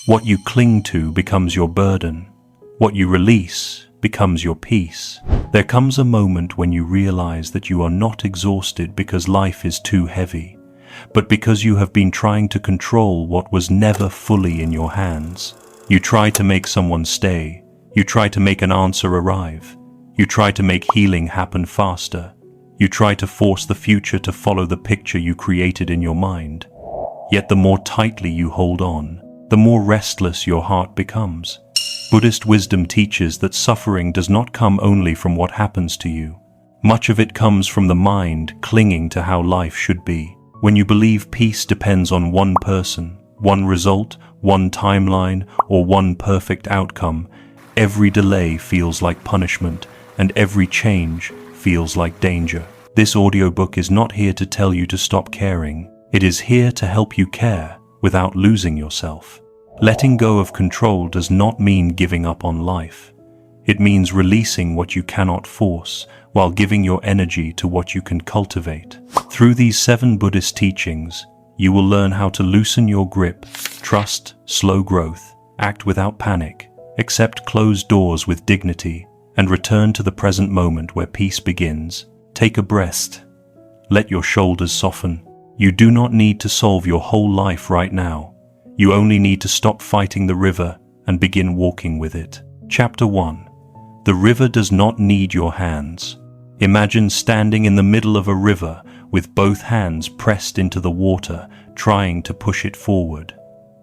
What you cling to becomes your burden. What you release becomes your peace. There comes a moment when you realize that you are not exhausted because life is too heavy, but because you have been trying to control what was never fully in your hands. You try to make someone stay. You try to make an answer arrive. You try to make healing happen faster. You try to force the future to follow the picture you created in your mind. Yet the more tightly you hold on, the more restless your heart becomes. Buddhist wisdom teaches that suffering does not come only from what happens to you. Much of it comes from the mind clinging to how life should be. When you believe peace depends on one person, one result, one timeline, or one perfect outcome, every delay feels like punishment, and every change feels like danger. This audiobook is not here to tell you to stop caring. It is here to help you care without losing yourself. Letting go of control does not mean giving up on life. It means releasing what you cannot force while giving your energy to what you can cultivate. Through these 7 Buddhist teachings, you will learn how to loosen your grip, trust slow growth, act without panic, accept closed doors with dignity, and return to the present moment where peace begins. Take a breath. Let your shoulders soften. You do not need to solve your whole life right now. You only need to stop fighting the river and begin walking with it. Chapter 1. The river does not need your hands. Imagine standing in the middle of a river with both hands pressed into the water, trying to push it forward.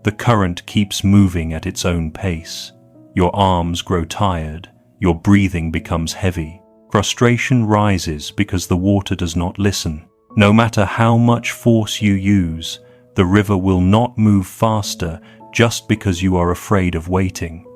The current keeps moving at its own pace. Your arms grow tired. Your breathing becomes heavy. Frustration rises because the water does not listen. No matter how much force you use, the river will not move faster just because you are afraid of waiting.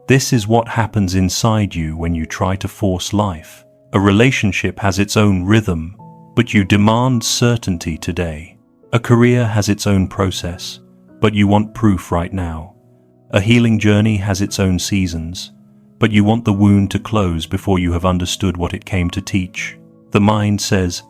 This is what happens inside you when you try to force life. A relationship has its own rhythm, but you demand certainty today. A career has its own process, but you want proof right now. A healing journey has its own seasons, but you want the wound to close before you have understood what it came to teach. The mind says,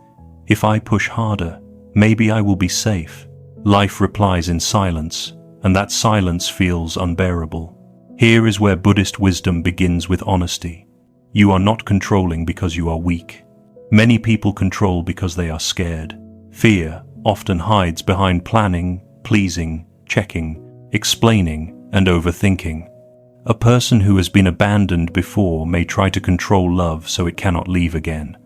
"If I push harder, maybe I will be safe." Life replies in silence, and that silence feels unbearable. Here is where Buddhist wisdom begins with honesty. You are not controlling because you are weak. Many people control because they are scared. Fear often hides behind planning, pleasing, checking, explaining, and overthinking. A person who has been abandoned before may try to control love so it cannot leave again.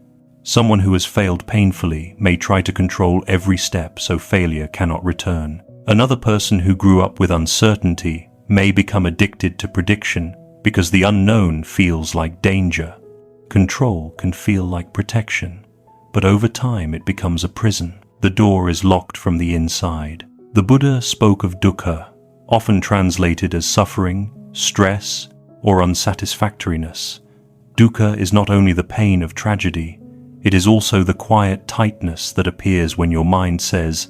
Someone who has failed painfully may try to control every step so failure cannot return. Another person who grew up with uncertainty may become addicted to prediction because the unknown feels like danger. Control can feel like protection, but over time it becomes a prison. The door is locked from the inside. The Buddha spoke of dukkha, often translated as suffering, stress, or unsatisfactoriness. Dukkha is not only the pain of tragedy, it is also the quiet tightness that appears when your mind says,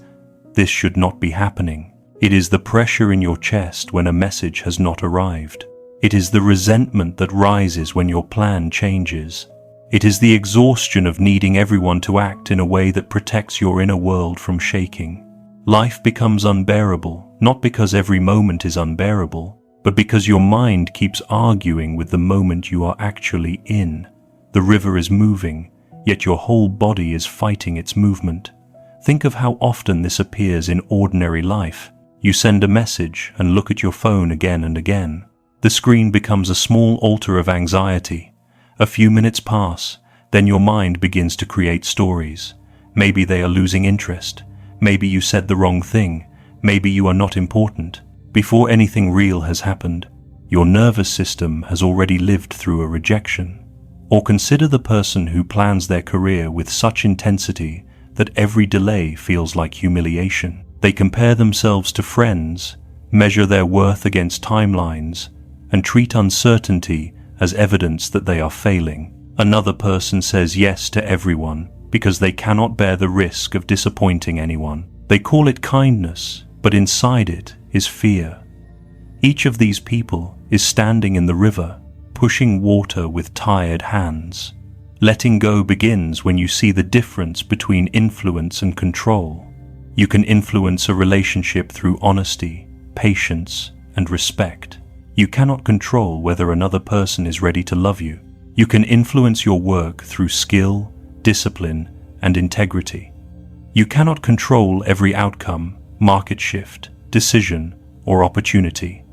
"This should not be happening." It is the pressure in your chest when a message has not arrived. It is the resentment that rises when your plan changes. It is the exhaustion of needing everyone to act in a way that protects your inner world from shaking. Life becomes unbearable, not because every moment is unbearable, but because your mind keeps arguing with the moment you are actually in. The river is moving, yet your whole body is fighting its movement. Think of how often this appears in ordinary life. You send a message and look at your phone again and again. The screen becomes a small altar of anxiety. A few minutes pass, then your mind begins to create stories. Maybe they are losing interest. Maybe you said the wrong thing. Maybe you are not important. Before anything real has happened, your nervous system has already lived through a rejection. Or consider the person who plans their career with such intensity that every delay feels like humiliation. They compare themselves to friends, measure their worth against timelines, and treat uncertainty as evidence that they are failing. Another person says yes to everyone because they cannot bear the risk of disappointing anyone. They call it kindness, but inside it is fear. Each of these people is standing in the river, pushing water with tired hands. Letting go begins when you see the difference between influence and control. You can influence a relationship through honesty, patience, and respect. You cannot control whether another person is ready to love you. You can influence your work through skill, discipline, and integrity. You cannot control every outcome, market shift, decision, or opportunity.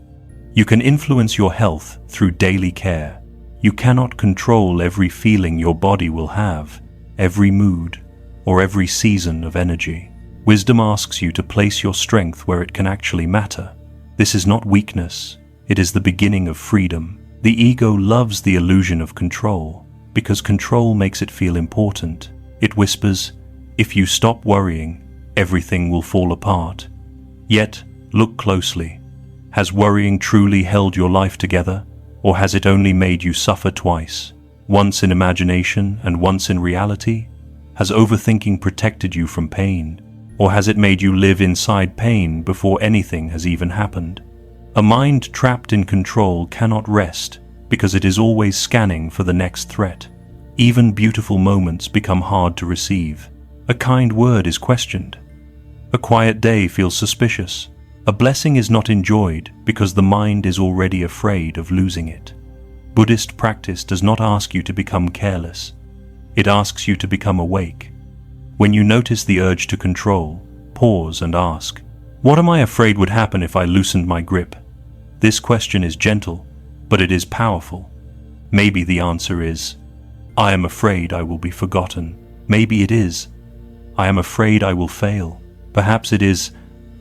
You can influence your health through daily care. You cannot control every feeling your body will have, every mood, or every season of energy. Wisdom asks you to place your strength where it can actually matter. This is not weakness, it is the beginning of freedom. The ego loves the illusion of control, because control makes it feel important. It whispers, if you stop worrying, everything will fall apart. Yet, look closely. Has worrying truly held your life together, or has it only made you suffer twice? Once in imagination and once in reality? Has overthinking protected you from pain, or has it made you live inside pain before anything has even happened? A mind trapped in control cannot rest because it is always scanning for the next threat. Even beautiful moments become hard to receive. A kind word is questioned. A quiet day feels suspicious. A blessing is not enjoyed because the mind is already afraid of losing it. Buddhist practice does not ask you to become careless. It asks you to become awake. When you notice the urge to control, pause and ask, what am I afraid would happen if I loosened my grip? This question is gentle, but it is powerful. Maybe the answer is, I am afraid I will be forgotten. Maybe it is, I am afraid I will fail. Perhaps it is,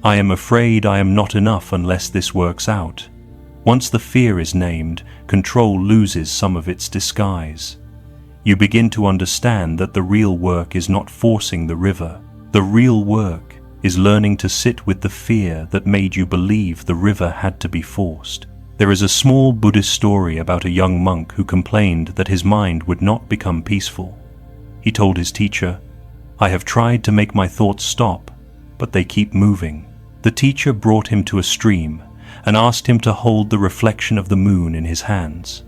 I am afraid I am not enough unless this works out. Once the fear is named, control loses some of its disguise. You begin to understand that the real work is not forcing the river. The real work is learning to sit with the fear that made you believe the river had to be forced. There is a small Buddhist story about a young monk who complained that his mind would not become peaceful. He told his teacher, I have tried to make my thoughts stop, but they keep moving. The teacher brought him to a stream and asked him to hold the reflection of the moon in his hands.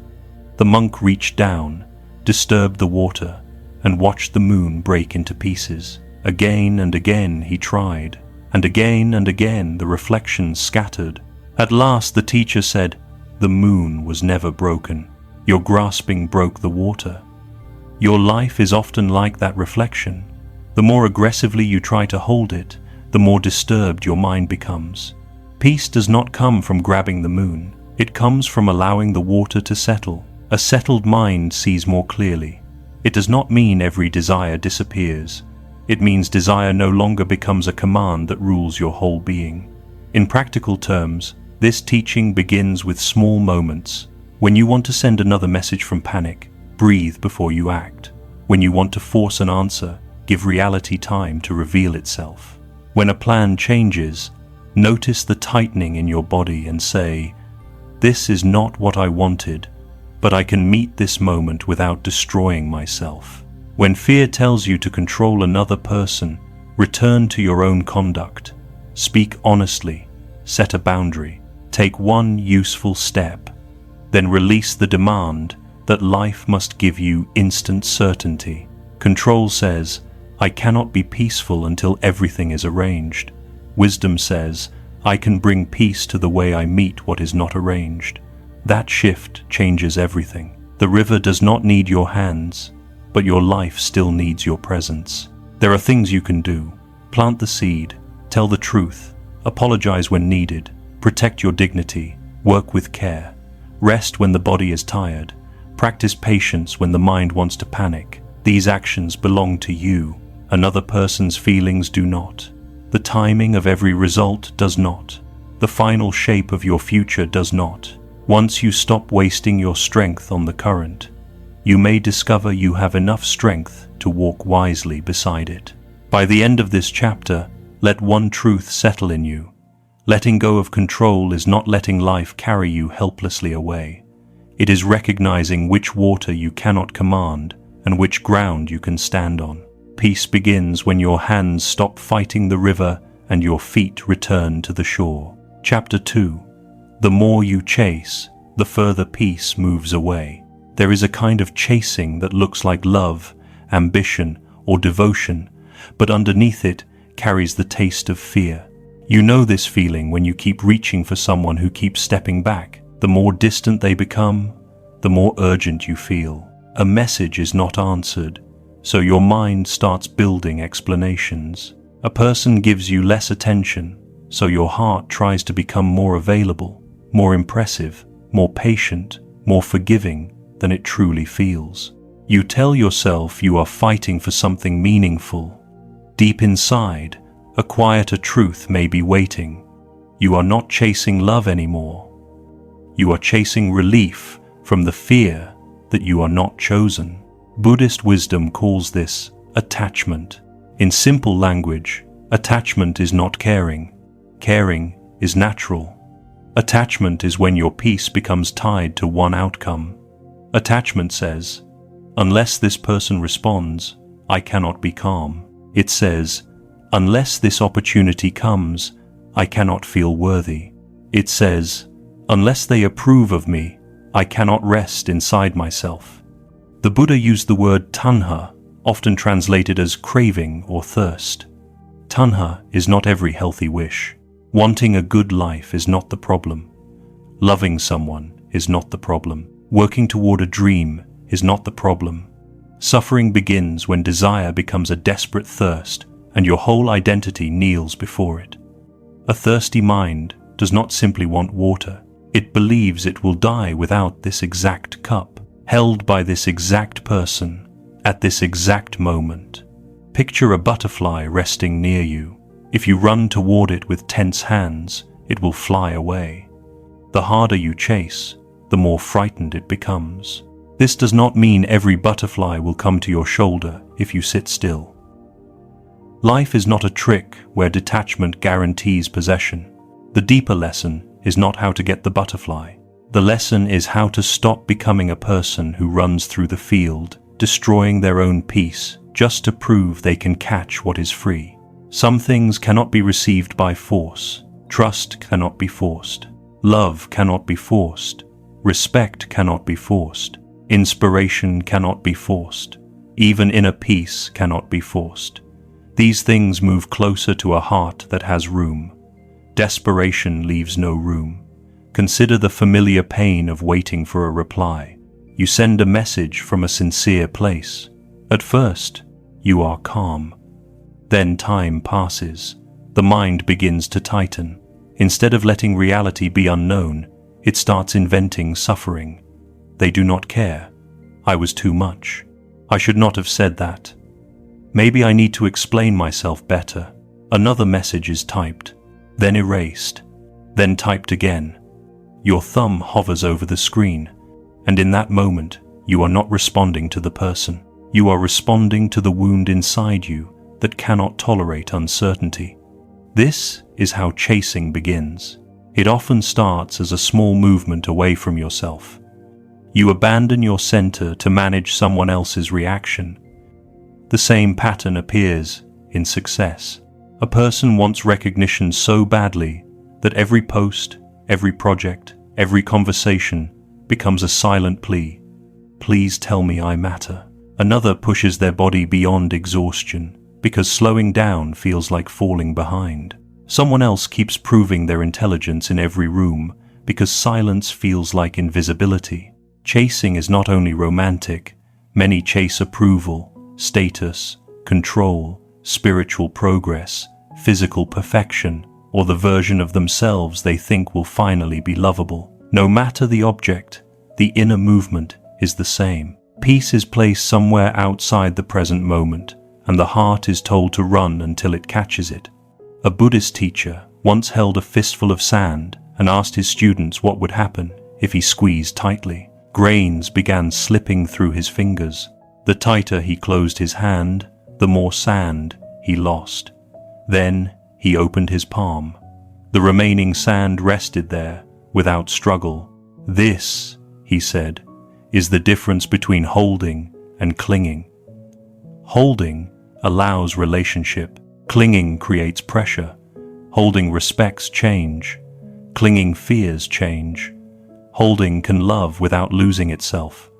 The monk reached down, disturbed the water, and watched the moon break into pieces. Again and again he tried, and again the reflections scattered. At last the teacher said, the moon was never broken. Your grasping broke the water. Your life is often like that reflection. The more aggressively you try to hold it, the more disturbed your mind becomes. Peace does not come from grabbing the moon. It comes from allowing the water to settle. A settled mind sees more clearly. It does not mean every desire disappears. It means desire no longer becomes a command that rules your whole being. In practical terms, this teaching begins with small moments. When you want to send another message from panic, breathe before you act. When you want to force an answer, give reality time to reveal itself. When a plan changes, notice the tightening in your body and say, this is not what I wanted, but I can meet this moment without destroying myself. When fear tells you to control another person, return to your own conduct. Speak honestly, set a boundary, take one useful step, then release the demand that life must give you instant certainty. Control says, I cannot be peaceful until everything is arranged. Wisdom says, I can bring peace to the way I meet what is not arranged. That shift changes everything. The river does not need your hands, but your life still needs your presence. There are things you can do. Plant the seed, tell the truth, apologize when needed, protect your dignity, work with care, rest when the body is tired, practice patience when the mind wants to panic. These actions belong to you. Another person's feelings do not. The timing of every result does not. The final shape of your future does not. Once you stop wasting your strength on the current, you may discover you have enough strength to walk wisely beside it. By the end of this chapter, let one truth settle in you. Letting go of control is not letting life carry you helplessly away. It is recognizing which water you cannot command and which ground you can stand on. Peace begins when your hands stop fighting the river and your feet return to the shore. Chapter 2. The more you chase, the further peace moves away. There is a kind of chasing that looks like love, ambition, or devotion, but underneath it carries the taste of fear. You know this feeling when you keep reaching for someone who keeps stepping back. The more distant they become, the more urgent you feel. A message is not answered, so your mind starts building explanations. A person gives you less attention, so your heart tries to become more available, more impressive, more patient, more forgiving than it truly feels. You tell yourself you are fighting for something meaningful. Deep inside, a quieter truth may be waiting. You are not chasing love anymore. You are chasing relief from the fear that you are not chosen. Buddhist wisdom calls this attachment. In simple language, attachment is not caring. Caring is natural. Attachment is when your peace becomes tied to one outcome. Attachment says, unless this person responds, I cannot be calm. It says, unless this opportunity comes, I cannot feel worthy. It says, unless they approve of me, I cannot rest inside myself. The Buddha used the word tanha, often translated as craving or thirst. Tanha is not every healthy wish. Wanting a good life is not the problem. Loving someone is not the problem. Working toward a dream is not the problem. Suffering begins when desire becomes a desperate thirst and your whole identity kneels before it. A thirsty mind does not simply want water. It believes it will die without this exact cup, held by this exact person, at this exact moment. Picture a butterfly resting near you. If you run toward it with tense hands, it will fly away. The harder you chase, the more frightened it becomes. This does not mean every butterfly will come to your shoulder if you sit still. Life is not a trick where detachment guarantees possession. The deeper lesson is not how to get the butterfly. The lesson is how to stop becoming a person who runs through the field, destroying their own peace just to prove they can catch what is free. Some things cannot be received by force. Trust cannot be forced. Love cannot be forced. Respect cannot be forced. Inspiration cannot be forced. Even inner peace cannot be forced. These things move closer to a heart that has room. Desperation leaves no room. Consider the familiar pain of waiting for a reply. You send a message from a sincere place. At first, you are calm. Then time passes. The mind begins to tighten. Instead of letting reality be unknown, it starts inventing suffering. They do not care. I was too much. I should not have said that. Maybe I need to explain myself better. Another message is typed, then erased, then typed again. Your thumb hovers over the screen, and in that moment, you are not responding to the person. You are responding to the wound inside you that cannot tolerate uncertainty. This is how chasing begins. It often starts as a small movement away from yourself. You abandon your center to manage someone else's reaction. The same pattern appears in success. A person wants recognition so badly that every post, every project, every conversation becomes a silent plea. Please tell me I matter. Another pushes their body beyond exhaustion because slowing down feels like falling behind. Someone else keeps proving their intelligence in every room because silence feels like invisibility. Chasing is not only romantic. Many chase approval, status, control, spiritual progress, physical perfection, or the version of themselves they think will finally be lovable. No matter the object, the inner movement is the same. Peace is placed somewhere outside the present moment, and the heart is told to run until it catches it. A Buddhist teacher once held a fistful of sand and asked his students what would happen if he squeezed tightly. Grains began slipping through his fingers. The tighter he closed his hand, the more sand he lost. Then he opened his palm. The remaining sand rested there without struggle. This, he said, is the difference between holding and clinging. Holding allows relationship. Clinging creates pressure. Holding respects change. Clinging fears change. Holding can love without losing itself.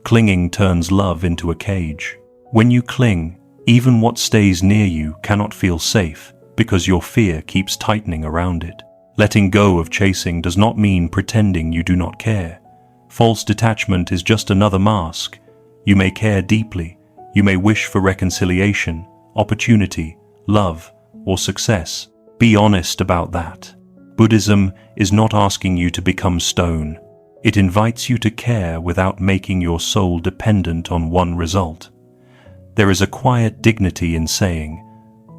Clinging turns love into a cage. When you cling, even what stays near you cannot feel safe because your fear keeps tightening around it. Letting go of chasing does not mean pretending you do not care. False detachment is just another mask. You may care deeply. You may wish for reconciliation, opportunity, love, or success. Be honest about that. Buddhism is not asking you to become stone. It invites you to care without making your soul dependent on one result. There is a quiet dignity in saying,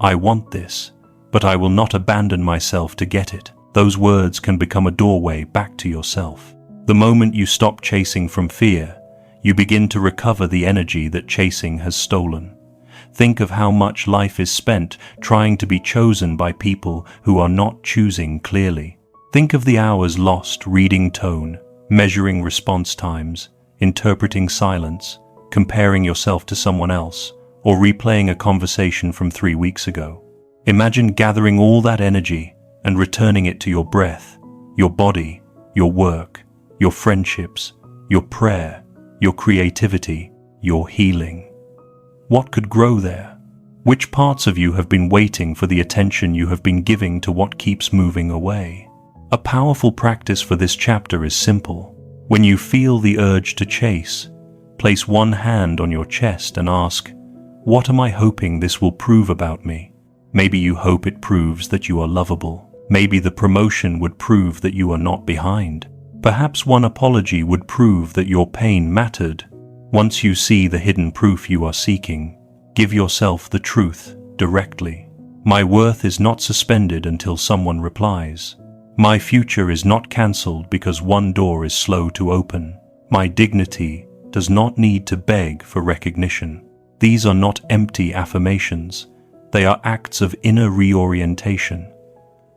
"I want this, but I will not abandon myself to get it." Those words can become a doorway back to yourself. The moment you stop chasing from fear, you begin to recover the energy that chasing has stolen. Think of how much life is spent trying to be chosen by people who are not choosing clearly. Think of the hours lost reading tone, measuring response times, interpreting silence, comparing yourself to someone else, or replaying a conversation from 3 weeks ago. Imagine gathering all that energy and returning it to your breath, your body, your work, your friendships, your prayer, your creativity, your healing. What could grow there? Which parts of you have been waiting for the attention you have been giving to what keeps moving away? A powerful practice for this chapter is simple. When you feel the urge to chase, place one hand on your chest and ask, "What am I hoping this will prove about me?" Maybe you hope it proves that you are lovable. Maybe the promotion would prove that you are not behind. Perhaps one apology would prove that your pain mattered. Once you see the hidden proof you are seeking, give yourself the truth directly. My worth is not suspended until someone replies. My future is not cancelled because one door is slow to open. My dignity does not need to beg for recognition. These are not empty affirmations. They are acts of inner reorientation.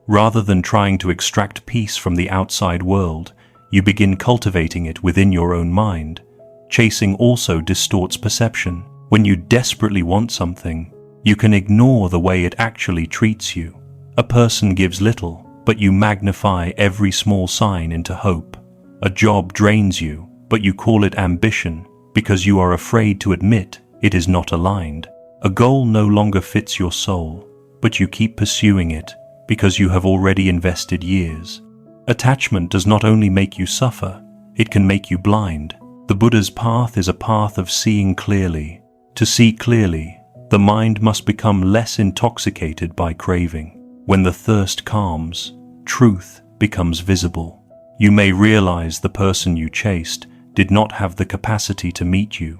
Rather than trying to extract peace from the outside world, you begin cultivating it within your own mind. Chasing also distorts perception. When you desperately want something, you can ignore the way it actually treats you. A person gives little, but you magnify every small sign into hope. A job drains you, but you call it ambition because you are afraid to admit it is not aligned. A goal no longer fits your soul, but you keep pursuing it because you have already invested years. Attachment does not only make you suffer, it can make you blind. The Buddha's path is a path of seeing clearly. To see clearly, the mind must become less intoxicated by craving. When the thirst calms, truth becomes visible. You may realize the person you chased did not have the capacity to meet you.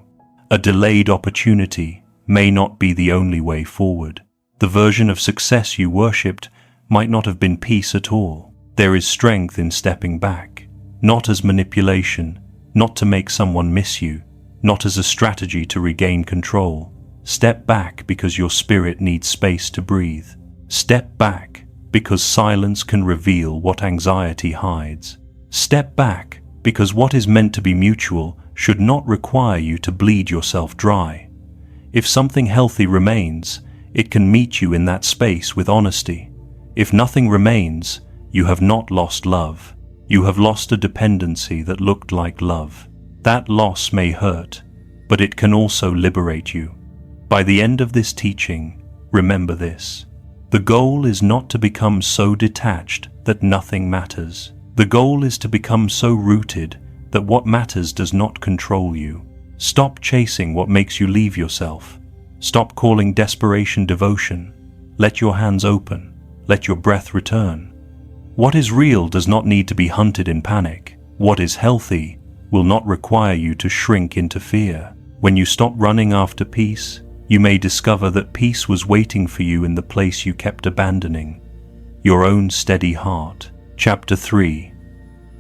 A delayed opportunity may not be the only way forward. The version of success you worshipped might not have been peace at all. There is strength in stepping back, not as manipulation, not to make someone miss you, not as a strategy to regain control. Step back because your spirit needs space to breathe. Step back because silence can reveal what anxiety hides. Step back because what is meant to be mutual should not require you to bleed yourself dry. If something healthy remains, it can meet you in that space with honesty. If nothing remains, you have not lost love. You have lost a dependency that looked like love. That loss may hurt, but it can also liberate you. By the end of this teaching, remember this. The goal is not to become so detached that nothing matters. The goal is to become so rooted that what matters does not control you. Stop chasing what makes you leave yourself. Stop calling desperation devotion. Let your hands open. Let your breath return. What is real does not need to be hunted in panic. What is healthy will not require you to shrink into fear. When you stop running after peace, you may discover that peace was waiting for you in the place you kept abandoning, your own steady heart. Chapter 3.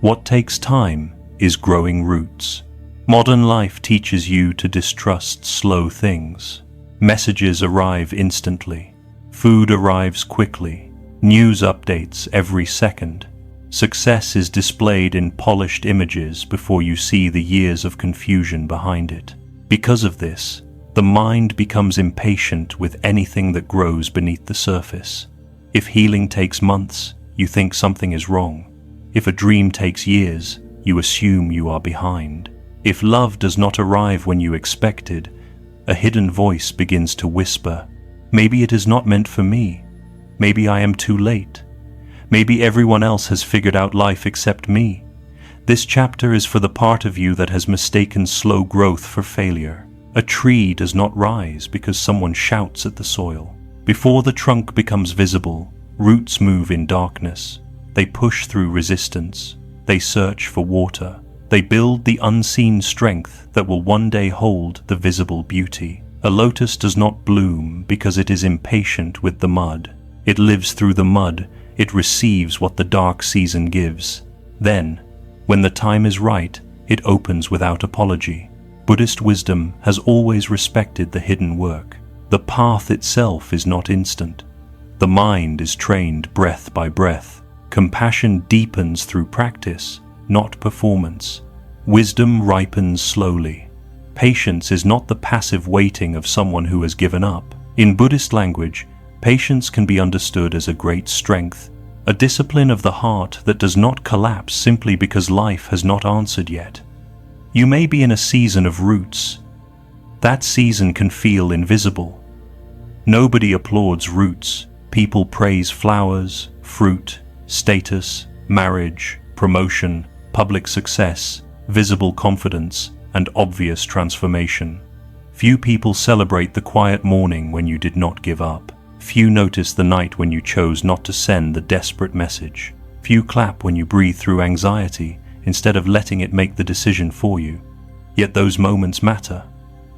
What takes time is growing roots. Modern life teaches you to distrust slow things. Messages arrive instantly. Food arrives quickly. News updates every second. Success is displayed in polished images before you see the years of confusion behind it. Because of this, the mind becomes impatient with anything that grows beneath the surface. If healing takes months, you think something is wrong. If a dream takes years, you assume you are behind. If love does not arrive when you expected, a hidden voice begins to whisper, "Maybe it is not meant for me." Maybe I am too late. Maybe everyone else has figured out life except me. This chapter is for the part of you that has mistaken slow growth for failure. A tree does not rise because someone shouts at the soil. Before the trunk becomes visible, roots move in darkness. They push through resistance. They search for water. They build the unseen strength that will one day hold the visible beauty. A lotus does not bloom because it is impatient with the mud. It lives through the mud. It receives what the dark season gives. Then, when the time is right, it opens without apology. Buddhist wisdom has always respected the hidden work. The path itself is not instant. The mind is trained breath by breath. Compassion deepens through practice, not performance. Wisdom ripens slowly. Patience is not the passive waiting of someone who has given up. In Buddhist language, patience can be understood as a great strength, a discipline of the heart that does not collapse simply because life has not answered yet. You may be in a season of roots. That season can feel invisible. Nobody applauds roots. People praise flowers, fruit, status, marriage, promotion, public success, visible confidence, and obvious transformation. Few people celebrate the quiet morning when you did not give up. Few notice the night when you chose not to send the desperate message. Few clap when you breathe through anxiety instead of letting it make the decision for you. Yet those moments matter.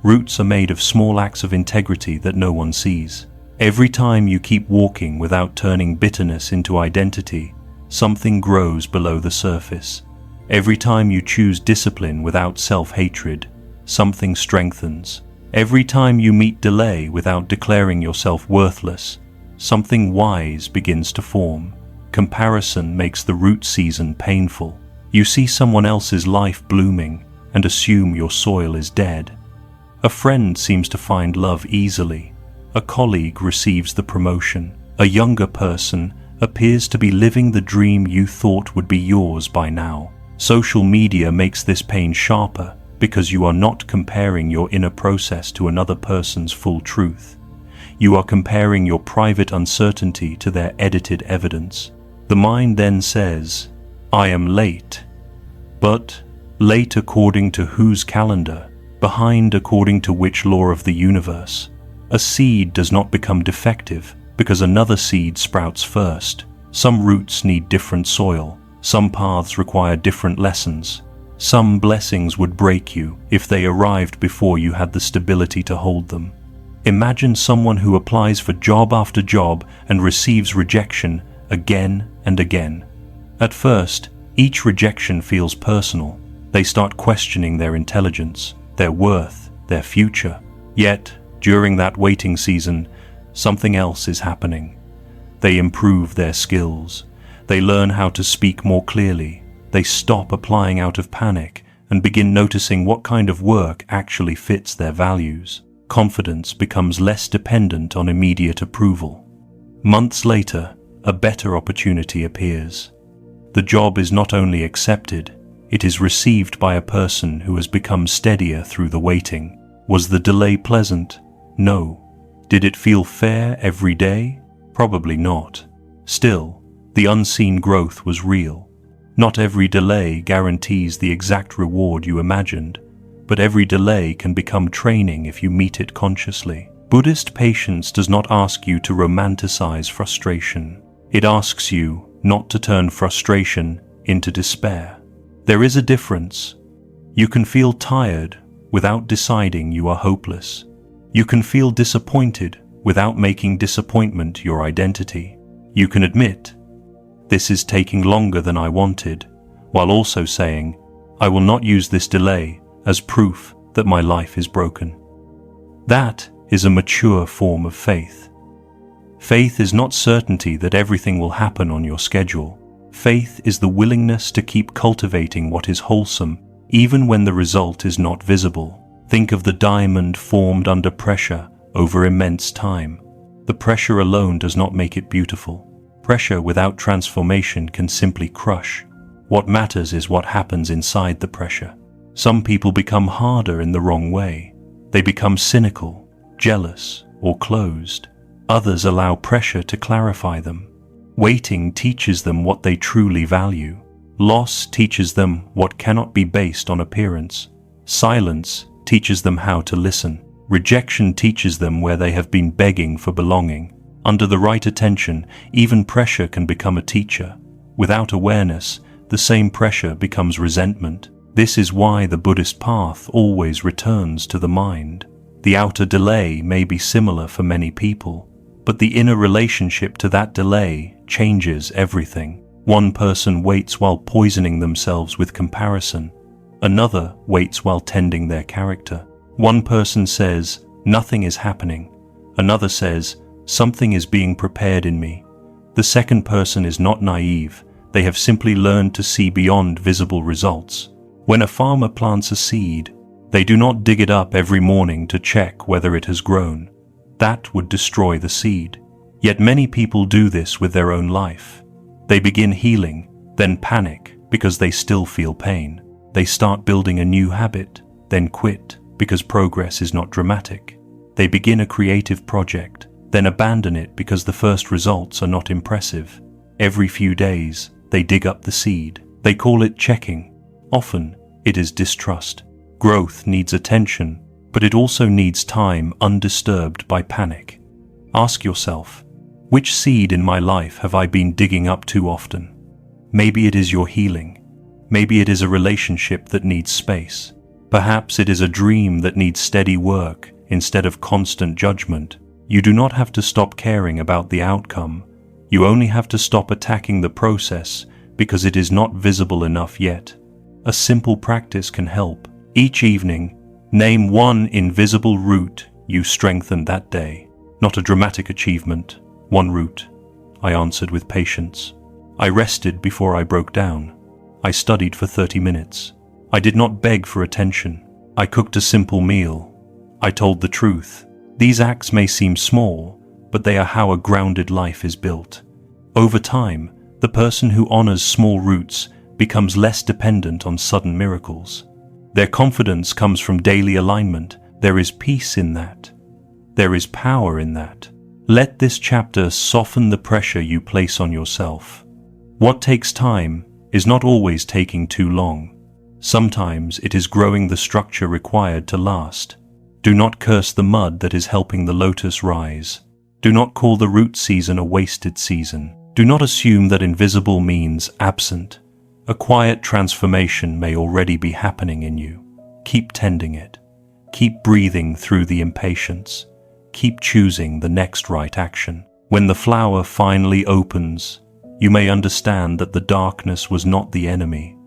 Roots are made of small acts of integrity that no one sees. Every time you keep walking without turning bitterness into identity, something grows below the surface. Every time you choose discipline without self-hatred, something strengthens. Every time you meet delay without declaring yourself worthless, something wise begins to form. Comparison makes the root season painful. You see someone else's life blooming and assume your soil is dead. A friend seems to find love easily. A colleague receives the promotion. A younger person appears to be living the dream you thought would be yours by now. Social media makes this pain sharper because you are not comparing your inner process to another person's full truth. You are comparing your private uncertainty to their edited evidence. The mind then says, I am late. But late according to whose calendar? Behind according to which law of the universe? A seed does not become defective because another seed sprouts first. Some roots need different soil. Some paths require different lessons. Some blessings would break you if they arrived before you had the stability to hold them. Imagine someone who applies for job after job and receives rejection again and again. At first, each rejection feels personal. They start questioning their intelligence, their worth, their future. Yet, during that waiting season, something else is happening. They improve their skills. They learn how to speak more clearly. They stop applying out of panic and begin noticing what kind of work actually fits their values. Confidence becomes less dependent on immediate approval. Months later, a better opportunity appears. The job is not only accepted, it is received by a person who has become steadier through the waiting. Was the delay pleasant? No. Did it feel fair every day? Probably not. Still, the unseen growth was real. Not every delay guarantees the exact reward you imagined, but every delay can become training if you meet it consciously. Buddhist patience does not ask you to romanticize frustration. It asks you not to turn frustration into despair. There is a difference. You can feel tired without deciding you are hopeless. You can feel disappointed without making disappointment your identity. You can admit, this is taking longer than I wanted, while also saying, I will not use this delay as proof that my life is broken. That is a mature form of faith. Faith is not certainty that everything will happen on your schedule. Faith is the willingness to keep cultivating what is wholesome, even when the result is not visible. Think of the diamond formed under pressure over immense time. The pressure alone does not make it beautiful. Pressure without transformation can simply crush. What matters is what happens inside the pressure. Some people become harder in the wrong way. They become cynical, jealous, or closed. Others allow pressure to clarify them. Waiting teaches them what they truly value. Loss teaches them what cannot be based on appearance. Silence teaches them how to listen. Rejection teaches them where they have been begging for belonging. Under the right attention, even pressure can become a teacher. Without awareness, the same pressure becomes resentment. This is why the Buddhist path always returns to the mind. The outer delay may be similar for many people, but the inner relationship to that delay changes everything. One person waits while poisoning themselves with comparison. Another waits while tending their character. One person says, "Nothing is happening." Another says, "Something is being prepared in me." The second person is not naive. They have simply learned to see beyond visible results. When a farmer plants a seed, they do not dig it up every morning to check whether it has grown. That would destroy the seed. Yet many people do this with their own life. They begin healing, then panic because they still feel pain. They start building a new habit, then quit because progress is not dramatic. They begin a creative project, then abandon it because the first results are not impressive. Every few days, they dig up the seed. They call it checking. Often, it is distrust. Growth needs attention, but it also needs time undisturbed by panic. Ask yourself, which seed in my life have I been digging up too often? Maybe it is your healing. Maybe it is a relationship that needs space. Perhaps it is a dream that needs steady work instead of constant judgment. You do not have to stop caring about the outcome. You only have to stop attacking the process because it is not visible enough yet. A simple practice can help. Each evening, name one invisible root you strengthened that day. Not a dramatic achievement, one root. I answered with patience. I rested before I broke down. I studied for 30 minutes. I did not beg for attention. I cooked a simple meal. I told the truth. These acts may seem small, but they are how a grounded life is built. Over time, the person who honors small roots becomes less dependent on sudden miracles. Their confidence comes from daily alignment. There is peace in that. There is power in that. Let this chapter soften the pressure you place on yourself. What takes time is not always taking too long. Sometimes it is growing the structure required to last. Do not curse the mud that is helping the lotus rise. Do not call the root season a wasted season. Do not assume that invisible means absent. A quiet transformation may already be happening in you. Keep tending it. Keep breathing through the impatience. Keep choosing the next right action. When the flower finally opens, you may understand that the darkness was not the enemy.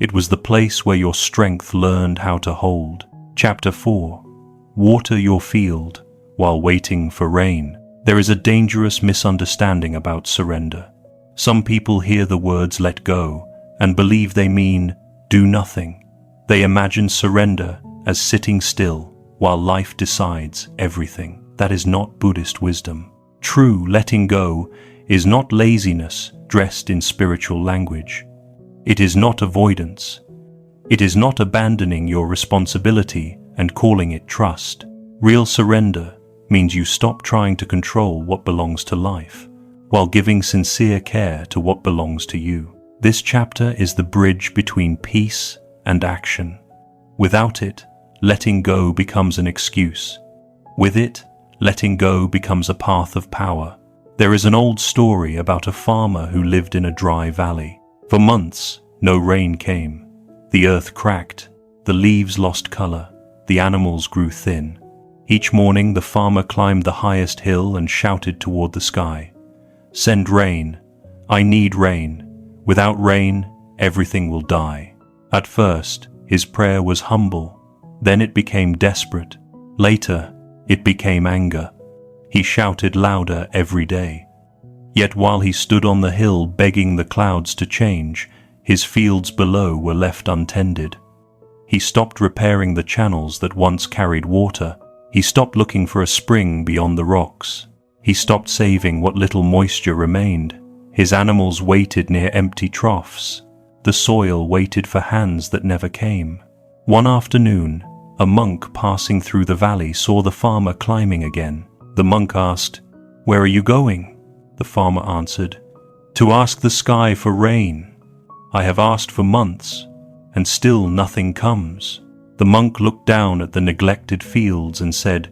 It was the place where your strength learned how to hold. Chapter 4. Water your field while waiting for rain. There is a dangerous misunderstanding about surrender. Some people hear the words "let go" and believe they mean do nothing. They imagine surrender as sitting still while life decides everything. That is not Buddhist wisdom. True letting go is not laziness dressed in spiritual language. It is not avoidance. It is not abandoning your responsibility and calling it trust. Real surrender means you stop trying to control what belongs to life, while giving sincere care to what belongs to you. This chapter is the bridge between peace and action. Without it, letting go becomes an excuse. With it, letting go becomes a path of power. There is an old story about a farmer who lived in a dry valley. For months, no rain came. The earth cracked, the leaves lost color, the animals grew thin. Each morning, the farmer climbed the highest hill and shouted toward the sky, "Send rain. I need rain. Without rain, everything will die." At first, his prayer was humble. Then it became desperate. Later, it became anger. He shouted louder every day. Yet while he stood on the hill begging the clouds to change, his fields below were left untended. He stopped repairing the channels that once carried water. He stopped looking for a spring beyond the rocks. He stopped saving what little moisture remained. His animals waited near empty troughs. The soil waited for hands that never came. One afternoon, a monk passing through the valley saw the farmer climbing again. The monk asked, "Where are you going?" The farmer answered, "To ask the sky for rain. I have asked for months, and still nothing comes." The monk looked down at the neglected fields and said,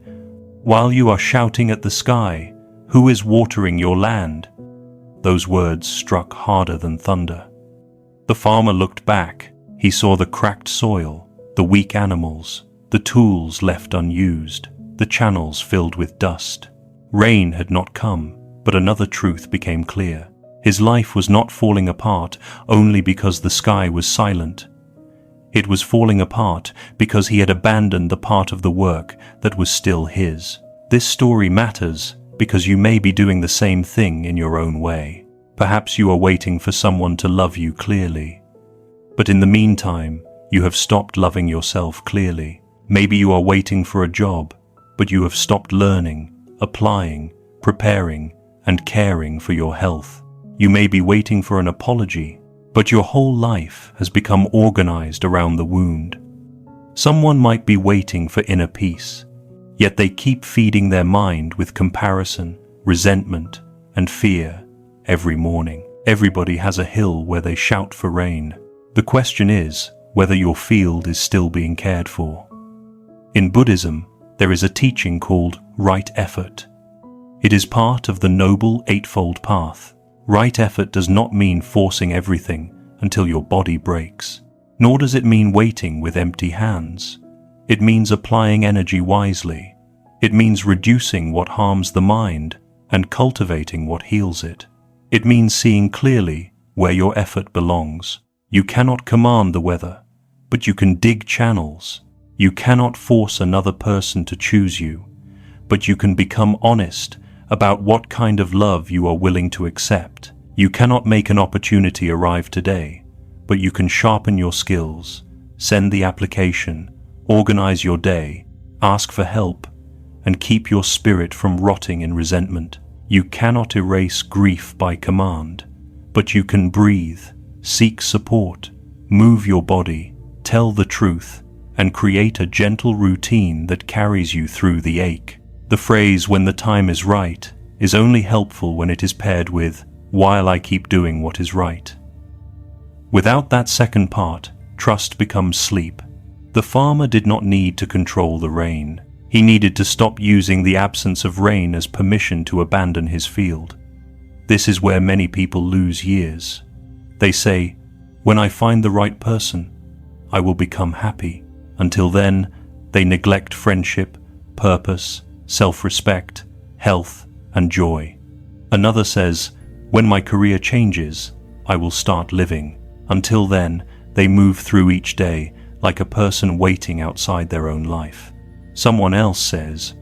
"While you are shouting at the sky, who is watering your land?" Those words struck harder than thunder. The farmer looked back. He saw the cracked soil, the weak animals, the tools left unused, the channels filled with dust. Rain had not come, but another truth became clear. His life was not falling apart only because the sky was silent. It was falling apart because he had abandoned the part of the work that was still his. This story matters because you may be doing the same thing in your own way. Perhaps you are waiting for someone to love you clearly. But in the meantime, you have stopped loving yourself clearly. Maybe you are waiting for a job, but you have stopped learning, applying, preparing, and caring for your health. You may be waiting for an apology, but your whole life has become organized around the wound. Someone might be waiting for inner peace, yet they keep feeding their mind with comparison, resentment, and fear every morning. Everybody has a hill where they shout for rain. The question is whether your field is still being cared for. In Buddhism, there is a teaching called right effort. It is part of the Noble Eightfold Path. Right effort does not mean forcing everything until your body breaks, nor does it mean waiting with empty hands. It means applying energy wisely. It means reducing what harms the mind and cultivating what heals it. It means seeing clearly where your effort belongs. You cannot command the weather, but you can dig channels. You cannot force another person to choose you, but you can become honest about what kind of love you are willing to accept. You cannot make an opportunity arrive today, but you can sharpen your skills, send the application, organize your day, ask for help, and keep your spirit from rotting in resentment. You cannot erase grief by command, but you can breathe, seek support, move your body, tell the truth, and create a gentle routine that carries you through the ache. The phrase "when the time is right" is only helpful when it is paired with "while I keep doing what is right." Without that second part, trust becomes sleep. The farmer did not need to control the rain. He needed to stop using the absence of rain as permission to abandon his field. This is where many people lose years. They say, "When I find the right person, I will become happy." Until then, they neglect friendship, purpose, self-respect, health, and joy. Another says, "When my career changes, I will start living." Until then, they move through each day like a person waiting outside their own life. Someone else says,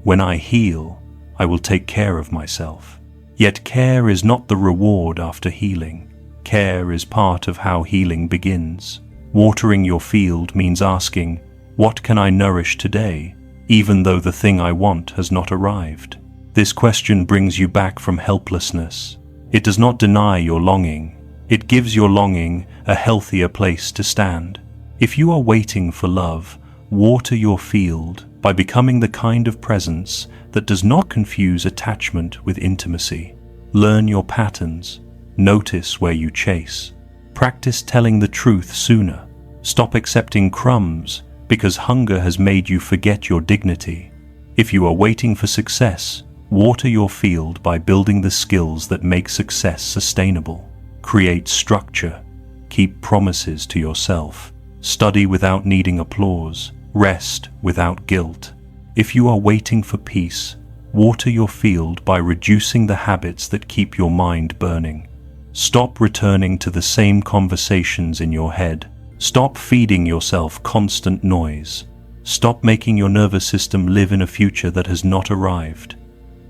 "When I heal, I will take care of myself." Yet care is not the reward after healing. Care is part of how healing begins. Watering your field means asking, "What can I nourish today, even though the thing I want has not arrived?" This question brings you back from helplessness. It does not deny your longing. It gives your longing a healthier place to stand. If you are waiting for love, water your field by becoming the kind of presence that does not confuse attachment with intimacy. Learn your patterns. Notice where you chase. Practice telling the truth sooner. Stop accepting crumbs because hunger has made you forget your dignity. If you are waiting for success, water your field by building the skills that make success sustainable. Create structure. Keep promises to yourself. Study without needing applause. Rest without guilt. If you are waiting for peace, water your field by reducing the habits that keep your mind burning. Stop returning to the same conversations in your head. Stop feeding yourself constant noise. Stop making your nervous system live in a future that has not arrived.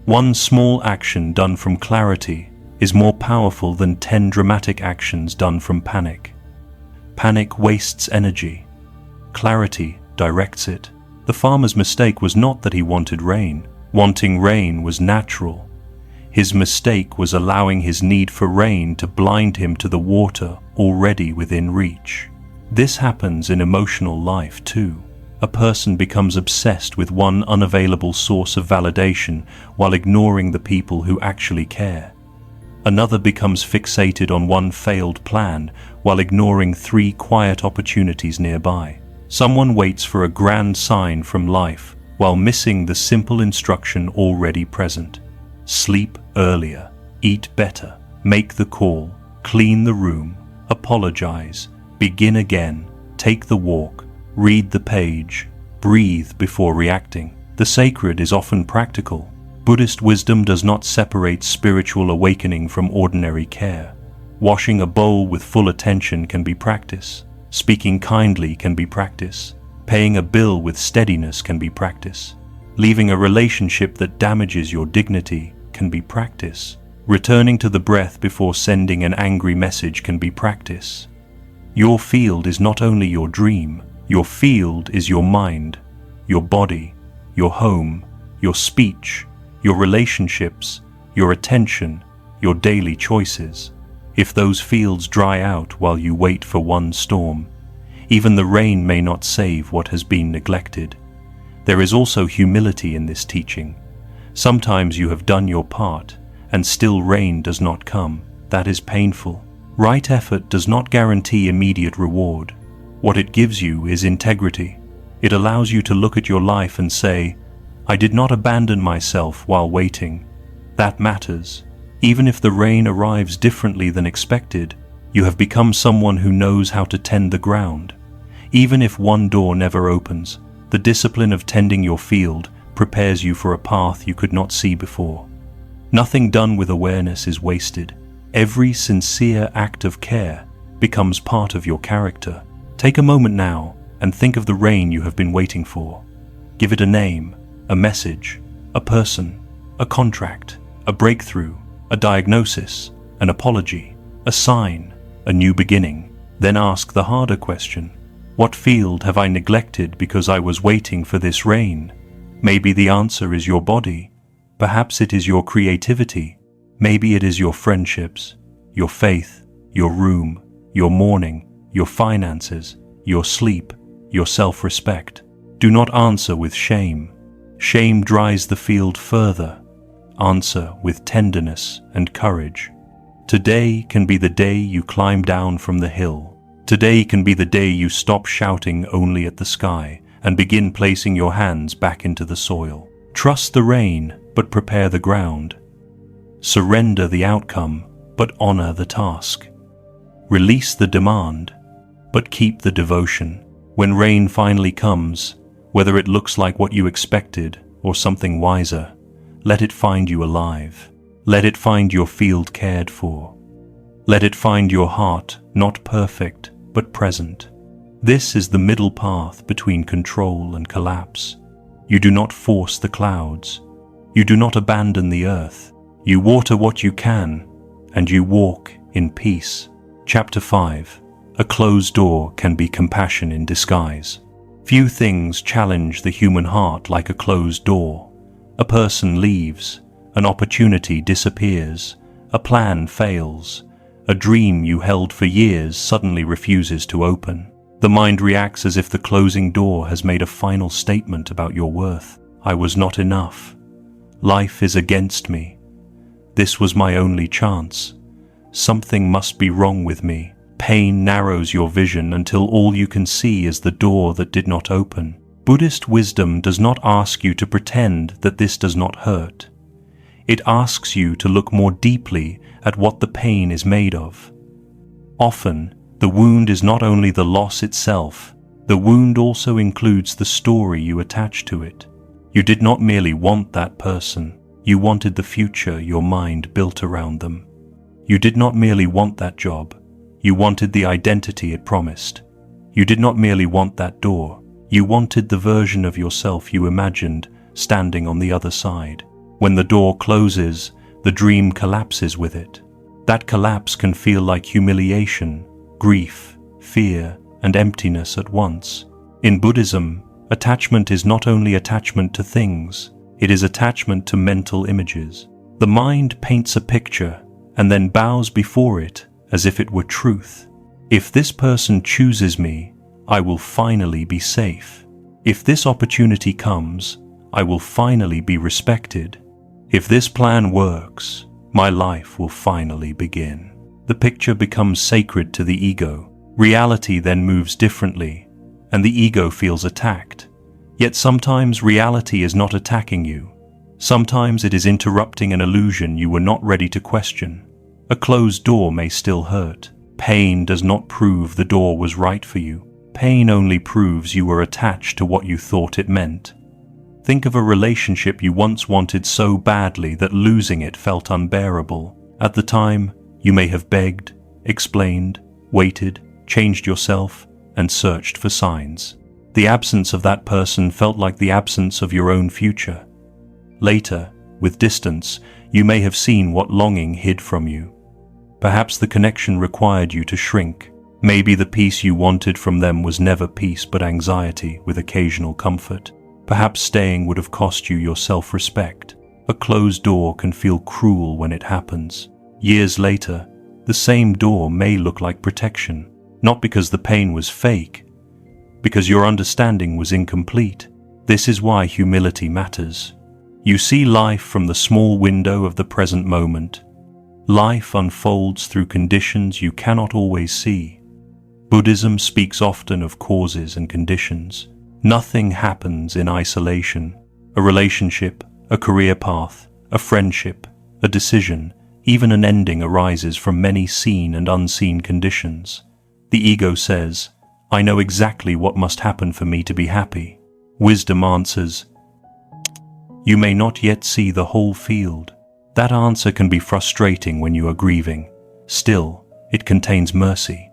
One small action done from clarity is more powerful than 10 dramatic actions done from panic. Panic wastes energy. Clarity directs it. The farmer's mistake was not that he wanted rain. Wanting rain was natural. His mistake was allowing his need for rain to blind him to the water already within reach. This happens in emotional life too. A person becomes obsessed with one unavailable source of validation while ignoring the people who actually care. Another becomes fixated on one failed plan while ignoring 3 quiet opportunities nearby. Someone waits for a grand sign from life while missing the simple instruction already present. Sleep earlier, eat better, make the call, clean the room, apologize, begin again, take the walk, read the page, breathe before reacting. The sacred is often practical. Buddhist wisdom does not separate spiritual awakening from ordinary care. Washing a bowl with full attention can be practice. Speaking kindly can be practice. Paying a bill with steadiness can be practice. Leaving a relationship that damages your dignity can be practice. Returning to the breath before sending an angry message can be practice. Your field is not only your dream, your field is your mind, your body, your home, your speech, your relationships, your attention, your daily choices. If those fields dry out while you wait for one storm, even the rain may not save what has been neglected. There is also humility in this teaching. Sometimes you have done your part, and still rain does not come. That is painful. Right effort does not guarantee immediate reward. What it gives you is integrity. It allows you to look at your life and say, I did not abandon myself while waiting. That matters. Even if the rain arrives differently than expected, you have become someone who knows how to tend the ground. Even if one door never opens, the discipline of tending your field prepares you for a path you could not see before. Nothing done with awareness is wasted. Every sincere act of care becomes part of your character. Take a moment now and think of the rain you have been waiting for. Give it a name, a message, a person, a contract, a breakthrough, a diagnosis, an apology, a sign, a new beginning. Then ask the harder question. What field have I neglected because I was waiting for this rain? Maybe the answer is your body. Perhaps it is your creativity. Maybe it is your friendships, your faith, your room, your morning, your finances, your sleep, your self-respect. Do not answer with shame. Shame dries the field further. Answer with tenderness and courage. Today can be the day you climb down from the hill. Today can be the day you stop shouting only at the sky and begin placing your hands back into the soil. Trust the rain, but prepare the ground. Surrender the outcome, but honor the task. Release the demand, but keep the devotion. When rain finally comes, whether it looks like what you expected or something wiser, let it find you alive. Let it find your field cared for. Let it find your heart not perfect, but present. This is the middle path between control and collapse. You do not force the clouds. You do not abandon the earth. You water what you can, and you walk in peace. Chapter 5. A closed door can be compassion in disguise. Few things challenge the human heart like a closed door. A person leaves, an opportunity disappears, a plan fails, a dream you held for years suddenly refuses to open. The mind reacts as if the closing door has made a final statement about your worth. I was not enough. Life is against me. This was my only chance. Something must be wrong with me. Pain narrows your vision until all you can see is the door that did not open. Buddhist wisdom does not ask you to pretend that this does not hurt. It asks you to look more deeply at what the pain is made of. Often, the wound is not only the loss itself, the wound also includes the story you attach to it. You did not merely want that person, you wanted the future your mind built around them. You did not merely want that job, you wanted the identity it promised. You did not merely want that door, you wanted the version of yourself you imagined standing on the other side. When the door closes, the dream collapses with it. That collapse can feel like humiliation, grief, fear, and emptiness at once. In Buddhism, attachment is not only attachment to things, it is attachment to mental images. The mind paints a picture and then bows before it as if it were truth. If this person chooses me, I will finally be safe. If this opportunity comes, I will finally be respected. If this plan works, my life will finally begin. The picture becomes sacred to the ego. Reality then moves differently, and the ego feels attacked. Yet sometimes reality is not attacking you. Sometimes it is interrupting an illusion you were not ready to question. A closed door may still hurt. Pain does not prove the door was right for you. Pain only proves you were attached to what you thought it meant. Think of a relationship you once wanted so badly that losing it felt unbearable. At the time, you may have begged, explained, waited, changed yourself, and searched for signs. The absence of that person felt like the absence of your own future. Later, with distance, you may have seen what longing hid from you. Perhaps the connection required you to shrink. Maybe the peace you wanted from them was never peace but anxiety with occasional comfort. Perhaps staying would have cost you your self-respect. A closed door can feel cruel when it happens. Years later, the same door may look like protection, not because the pain was fake, because your understanding was incomplete. This is why humility matters. You see life from the small window of the present moment. Life unfolds through conditions you cannot always see. Buddhism speaks often of causes and conditions. Nothing happens in isolation. A relationship, a career path, a friendship, a decision, even an ending arises from many seen and unseen conditions. The ego says, I know exactly what must happen for me to be happy. Wisdom answers, you may not yet see the whole field. That answer can be frustrating when you are grieving. Still, it contains mercy.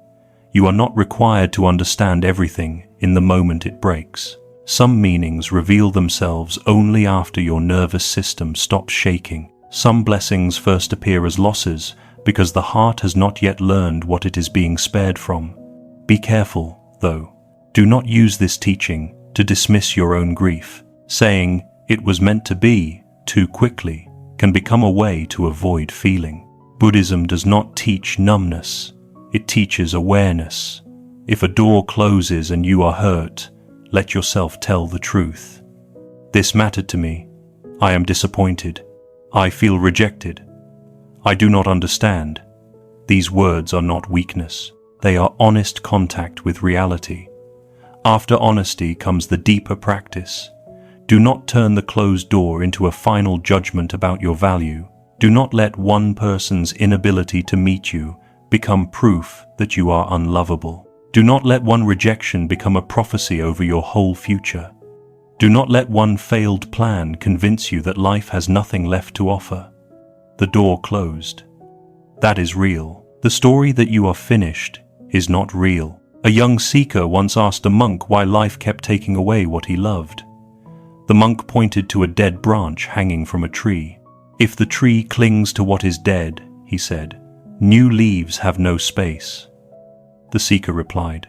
You are not required to understand everything in the moment it breaks. Some meanings reveal themselves only after your nervous system stops shaking. Some blessings first appear as losses because the heart has not yet learned what it is being spared from. Be careful, though. Do not use this teaching to dismiss your own grief. Saying, it was meant to be, too quickly, can become a way to avoid feeling. Buddhism does not teach numbness. It teaches awareness. If a door closes and you are hurt, let yourself tell the truth. This mattered to me. I am disappointed. I feel rejected. I do not understand. These words are not weakness. They are honest contact with reality. After honesty comes the deeper practice. Do not turn the closed door into a final judgment about your value. Do not let one person's inability to meet you become proof that you are unlovable. Do not let one rejection become a prophecy over your whole future. Do not let one failed plan convince you that life has nothing left to offer. The door closed. That is real. The story that you are finished is not real. A young seeker once asked a monk why life kept taking away what he loved. The monk pointed to a dead branch hanging from a tree. If the tree clings to what is dead, he said, new leaves have no space. The seeker replied,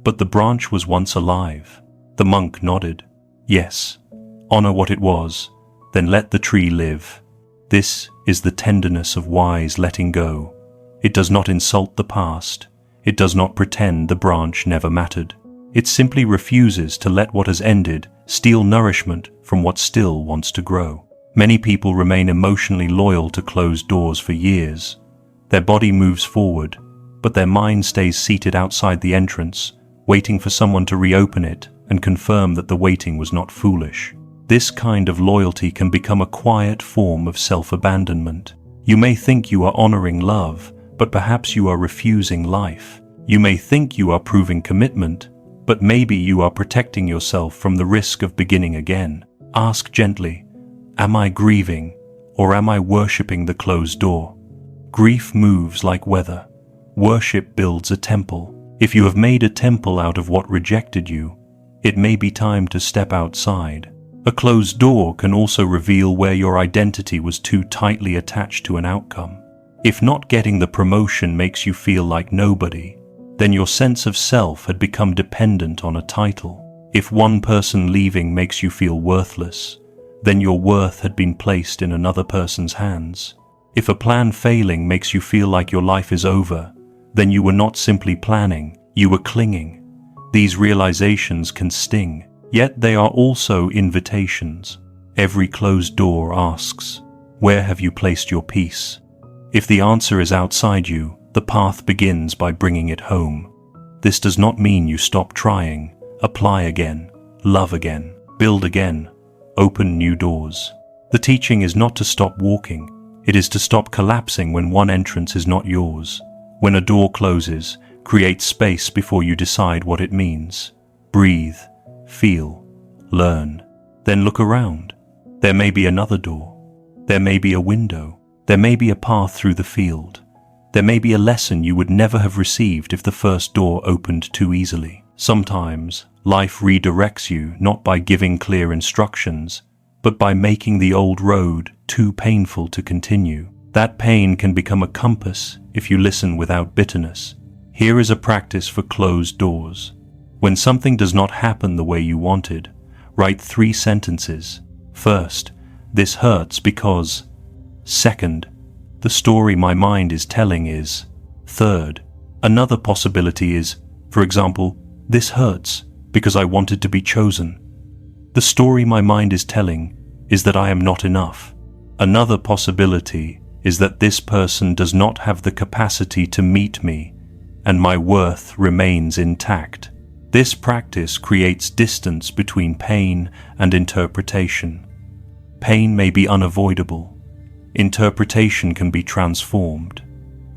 but the branch was once alive. The monk nodded. Yes, honor what it was, then let the tree live. This is the tenderness of wise letting go. It does not insult the past. It does not pretend the branch never mattered. It simply refuses to let what has ended steal nourishment from what still wants to grow. Many people remain emotionally loyal to closed doors for years. Their body moves forward, but their mind stays seated outside the entrance, waiting for someone to reopen it and confirm that the waiting was not foolish. This kind of loyalty can become a quiet form of self-abandonment. You may think you are honoring love, but perhaps you are refusing life. You may think you are proving commitment, but maybe you are protecting yourself from the risk of beginning again. Ask gently, am I grieving, or am I worshipping the closed door? Grief moves like weather. Worship builds a temple. If you have made a temple out of what rejected you, it may be time to step outside. A closed door can also reveal where your identity was too tightly attached to an outcome. If not getting the promotion makes you feel like nobody, then your sense of self had become dependent on a title. If one person leaving makes you feel worthless, then your worth had been placed in another person's hands. If a plan failing makes you feel like your life is over, then you were not simply planning, you were clinging. These realizations can sting. Yet they are also invitations. Every closed door asks, "Where have you placed your peace?" If the answer is outside you, the path begins by bringing it home. This does not mean you stop trying. Apply again, love again, build again, open new doors. The teaching is not to stop walking. It is to stop collapsing when one entrance is not yours. When a door closes, create space before you decide what it means. Breathe, feel, learn. Then look around. There may be another door. There may be a window. There may be a path through the field. There may be a lesson you would never have received if the first door opened too easily. Sometimes, life redirects you not by giving clear instructions, but by making the old road too painful to continue. That pain can become a compass if you listen without bitterness. Here is a practice for closed doors. When something does not happen the way you wanted, write 3 sentences. First, this hurts because. Second, the story my mind is telling is. Third, another possibility is, for example, this hurts because I wanted to be chosen. The story my mind is telling is that I am not enough. Another possibility is that this person does not have the capacity to meet me, and my worth remains intact. This practice creates distance between pain and interpretation. Pain may be unavoidable. Interpretation can be transformed.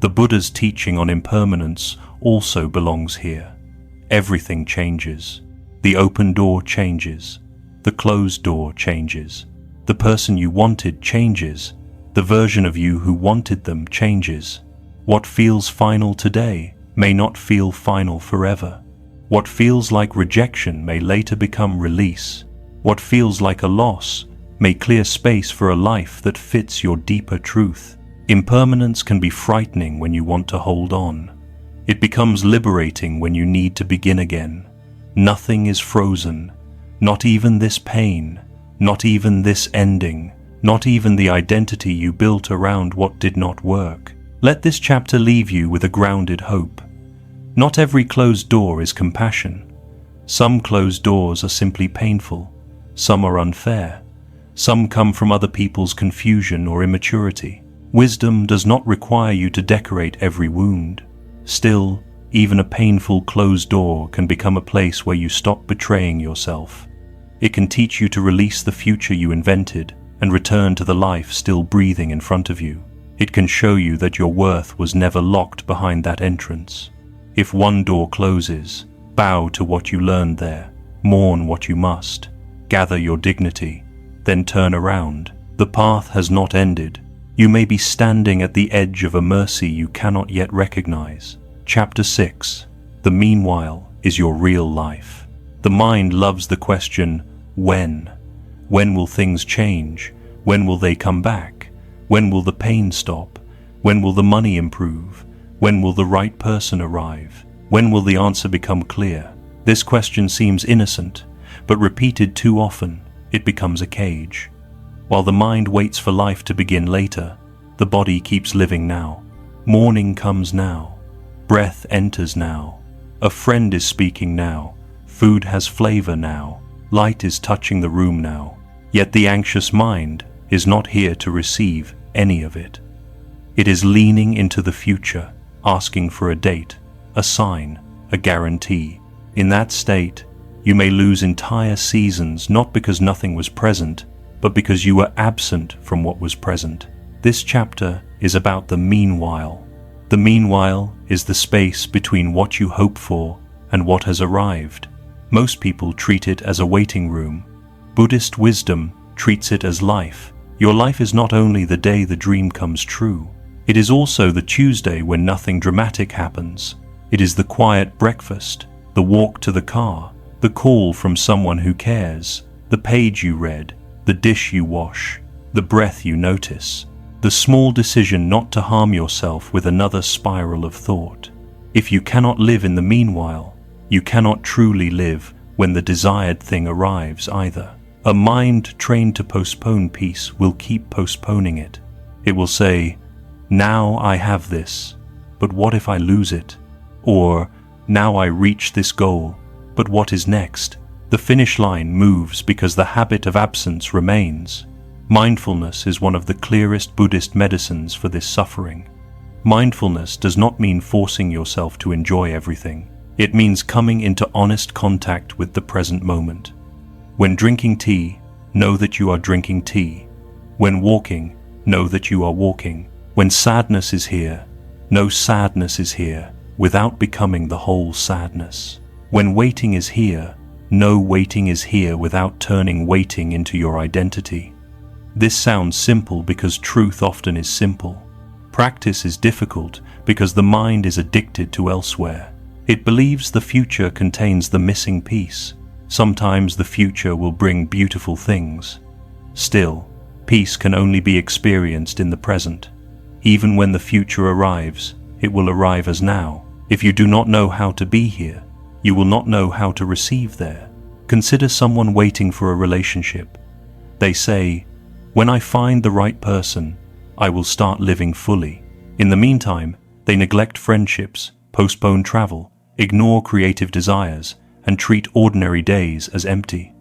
The Buddha's teaching on impermanence also belongs here. Everything changes. The open door changes. The closed door changes. The person you wanted changes. The version of you who wanted them changes. What feels final today may not feel final forever. What feels like rejection may later become release. What feels like a loss may clear space for a life that fits your deeper truth. Impermanence can be frightening when you want to hold on. It becomes liberating when you need to begin again. Nothing is frozen, not even this pain, not even this ending, not even the identity you built around what did not work. Let this chapter leave you with a grounded hope. Not every closed door is compassion. Some closed doors are simply painful. Some are unfair. Some come from other people's confusion or immaturity. Wisdom does not require you to decorate every wound. Still, even a painful closed door can become a place where you stop betraying yourself. It can teach you to release the future you invented and return to the life still breathing in front of you. It can show you that your worth was never locked behind that entrance. If one door closes, bow to what you learned there, mourn what you must, gather your dignity, then turn around. The path has not ended. You may be standing at the edge of a mercy you cannot yet recognize. Chapter 6. The meanwhile is your real life. The mind loves the question, when? When will things change? When will they come back? When will the pain stop? When will the money improve? When will the right person arrive? When will the answer become clear? This question seems innocent, but repeated too often, it becomes a cage. While the mind waits for life to begin later, the body keeps living now. Morning comes now. Breath enters now. A friend is speaking now. Food has flavor now. Light is touching the room now. Yet the anxious mind is not here to receive any of it. It is leaning into the future, asking for a date, a sign, a guarantee. In that state, you may lose entire seasons not because nothing was present, but because you were absent from what was present. This chapter is about the meanwhile. The meanwhile is the space between what you hope for and what has arrived. Most people treat it as a waiting room. Buddhist wisdom treats it as life. Your life is not only the day the dream comes true, it is also the Tuesday when nothing dramatic happens. It is the quiet breakfast, the walk to the car, the call from someone who cares, the page you read, the dish you wash, the breath you notice, the small decision not to harm yourself with another spiral of thought. If you cannot live in the meanwhile, you cannot truly live when the desired thing arrives either. A mind trained to postpone peace will keep postponing it. It will say, now I have this, but what if I lose it? Or, now I reach this goal, but what is next? The finish line moves because the habit of absence remains. Mindfulness is one of the clearest Buddhist medicines for this suffering. Mindfulness does not mean forcing yourself to enjoy everything. It means coming into honest contact with the present moment. When drinking tea, know that you are drinking tea. When walking, know that you are walking. When sadness is here, know sadness is here, without becoming the whole sadness. When waiting is here, know waiting is here without turning waiting into your identity. This sounds simple because truth often is simple. Practice is difficult because the mind is addicted to elsewhere. It believes the future contains the missing piece. Sometimes the future will bring beautiful things. Still, peace can only be experienced in the present. Even when the future arrives, it will arrive as now. If you do not know how to be here, you will not know how to receive there. Consider someone waiting for a relationship. They say, "When I find the right person, I will start living fully." In the meantime, they neglect friendships, postpone travel, ignore creative desires, and treat ordinary days as empty.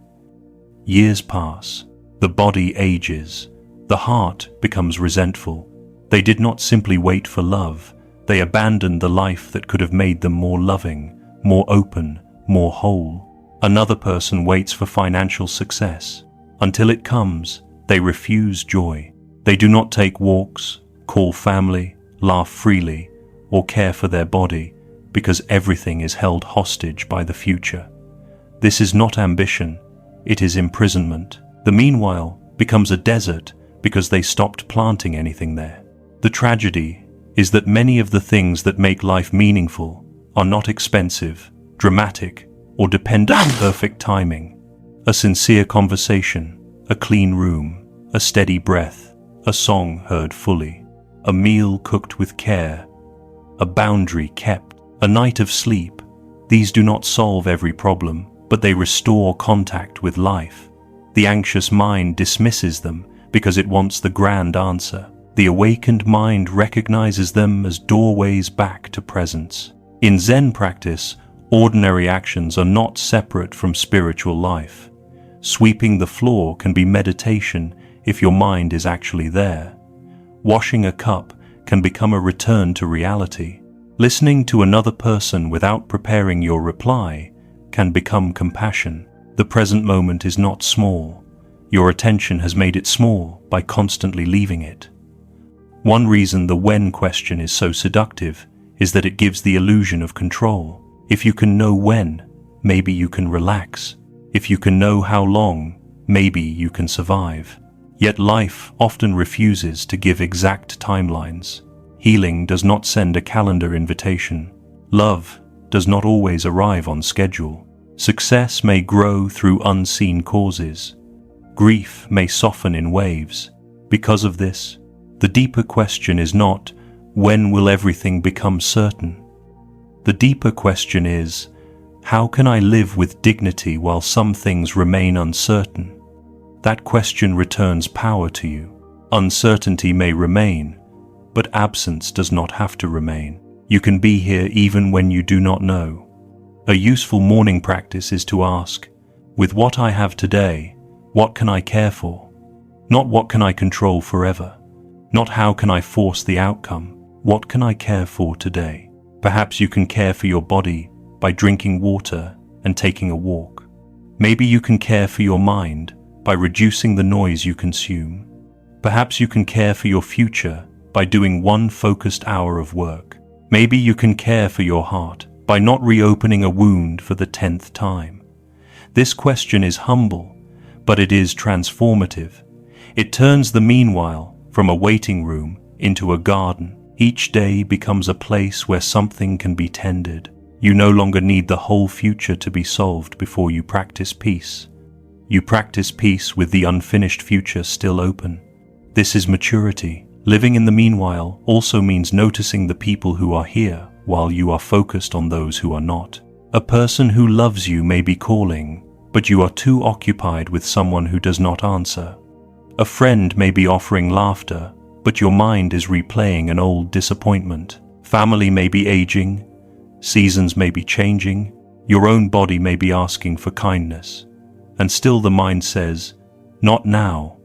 Years pass. The body ages. The heart becomes resentful. They did not simply wait for love. They abandoned the life that could have made them more loving, more open, more whole. Another person waits for financial success. Until it comes, they refuse joy. They do not take walks, call family, laugh freely, or care for their body, because everything is held hostage by the future. This is not ambition, it is imprisonment. The meanwhile becomes a desert because they stopped planting anything there. The tragedy is that many of the things that make life meaningful are not expensive, dramatic, or depend on perfect timing. A sincere conversation, a clean room, a steady breath, a song heard fully, a meal cooked with care, a boundary kept, a night of sleep. These do not solve every problem, but they restore contact with life. The anxious mind dismisses them because it wants the grand answer. The awakened mind recognizes them as doorways back to presence. In Zen practice, ordinary actions are not separate from spiritual life. Sweeping the floor can be meditation if your mind is actually there. Washing a cup can become a return to reality. Listening to another person without preparing your reply can become compassion. The present moment is not small. Your attention has made it small by constantly leaving it. One reason the when question is so seductive is that it gives the illusion of control. If you can know when, maybe you can relax. If you can know how long, maybe you can survive. Yet life often refuses to give exact timelines. Healing does not send a calendar invitation. Love does not always arrive on schedule. Success may grow through unseen causes. Grief may soften in waves. Because of this, the deeper question is not, when will everything become certain? The deeper question is, how can I live with dignity while some things remain uncertain? That question returns power to you. Uncertainty may remain, but absence does not have to remain. You can be here even when you do not know. A useful morning practice is to ask, with what I have today, what can I care for? Not what can I control forever. Not how can I force the outcome. What can I care for today? Perhaps you can care for your body by drinking water and taking a walk. Maybe you can care for your mind by reducing the noise you consume. Perhaps you can care for your future by doing one focused hour of work. Maybe you can care for your heart by not reopening a wound for the 10th time. This question is humble, but it is transformative. It turns the meanwhile from a waiting room into a garden. Each day becomes a place where something can be tended. You no longer need the whole future to be solved before you practice peace. You practice peace with the unfinished future still open. This is maturity. Living in the meanwhile also means noticing the people who are here while you are focused on those who are not. A person who loves you may be calling, but you are too occupied with someone who does not answer. A friend may be offering laughter, but your mind is replaying an old disappointment. Family may be aging, seasons may be changing, Your own body may be asking for kindness, and still the mind says, "Not now,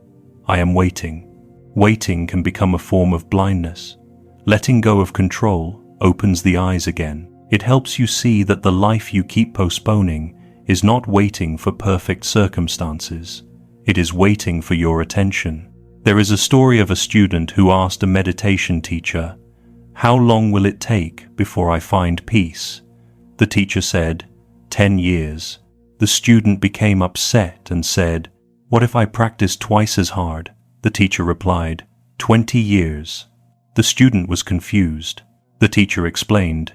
I am waiting." Waiting can become a form of blindness. Letting go of control opens the eyes again. It helps you see that the life you keep postponing is not waiting for perfect circumstances. It is waiting for your attention. There is a story of a student who asked a meditation teacher, "How long will it take before I find peace?" The teacher said, 10 years. The student became upset and said, "What if I practice twice as hard?" The teacher replied, 20 years. The student was confused. The teacher explained,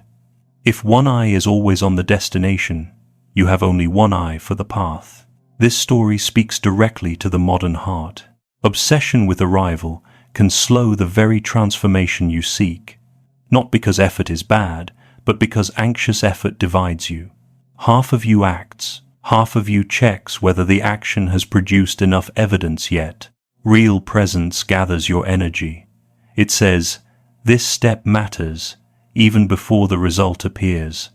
"If one eye is always on the destination, you have only one eye for the path." This story speaks directly to the modern heart. Obsession with arrival can slow the very transformation you seek, not because effort is bad, but because anxious effort divides you. Half of you acts, half of you checks whether the action has produced enough evidence yet. Real presence gathers your energy. It says, "This step matters," even before the result appears.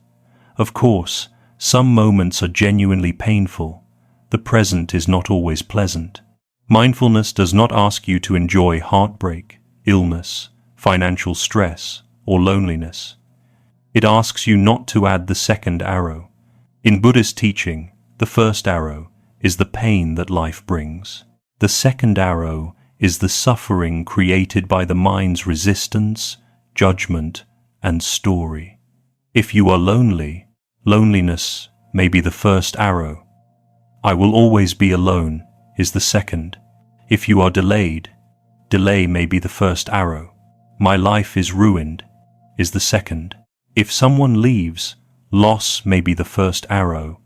Of course, some moments are genuinely painful. The present is not always pleasant. Mindfulness does not ask you to enjoy heartbreak, illness, financial stress, or loneliness. It asks you not to add the second arrow. In Buddhist teaching, the first arrow is the pain that life brings. The second arrow is the suffering created by the mind's resistance, judgment, and story. If you are lonely, loneliness may be the first arrow. "I will always be alone" is the second. If you are delayed, delay may be the first arrow. "My life is ruined" is the second. If someone leaves, loss may be the first arrow.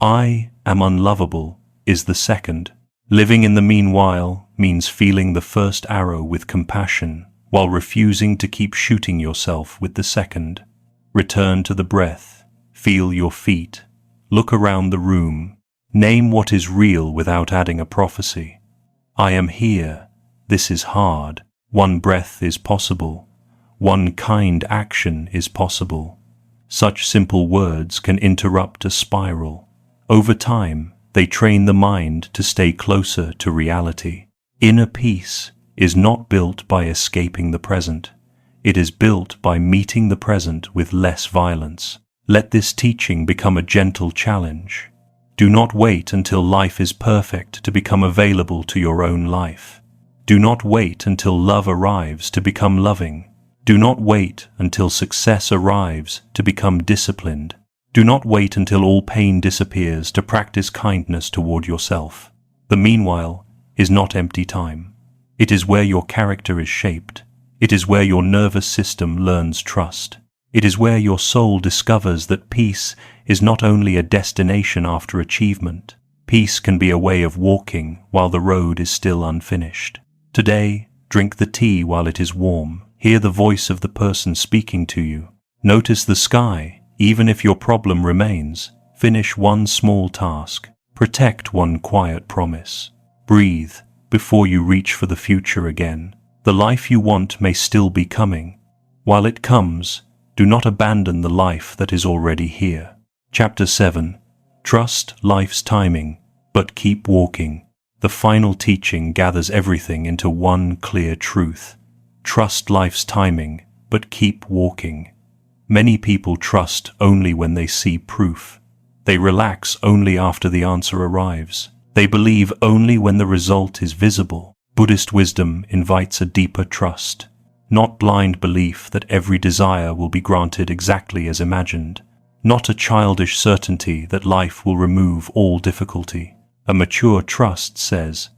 "I am unlovable" is the second. Living in the meanwhile means feeling the first arrow with compassion, while refusing to keep shooting yourself with the second. Return to the breath. Feel your feet. Look around the room. Name what is real without adding a prophecy. "I am here. This is hard. One breath is possible. One kind action is possible." Such simple words can interrupt a spiral. Over time, they train the mind to stay closer to reality. Inner peace is not built by escaping the present. It is built by meeting the present with less violence. Let this teaching become a gentle challenge. Do not wait until life is perfect to become available to your own life. Do not wait until love arrives to become loving. Do not wait until success arrives to become disciplined. Do not wait until all pain disappears to practice kindness toward yourself. The meanwhile is not empty time. It is where your character is shaped. It is where your nervous system learns trust. It is where your soul discovers that peace is not only a destination after achievement. Peace can be a way of walking while the road is still unfinished. Today, drink the tea while it is warm. Hear the voice of the person speaking to you. Notice the sky, even if your problem remains. Finish one small task. Protect one quiet promise. Breathe before you reach for the future again. The life you want may still be coming. While it comes, do not abandon the life that is already here. Chapter 7. Trust life's timing, but keep walking. The final teaching gathers everything into one clear truth. Trust life's timing, but keep walking. Many people trust only when they see proof. They relax only after the answer arrives. They believe only when the result is visible. Buddhist wisdom invites a deeper trust, not blind belief that every desire will be granted exactly as imagined, not a childish certainty that life will remove all difficulty. A mature trust says,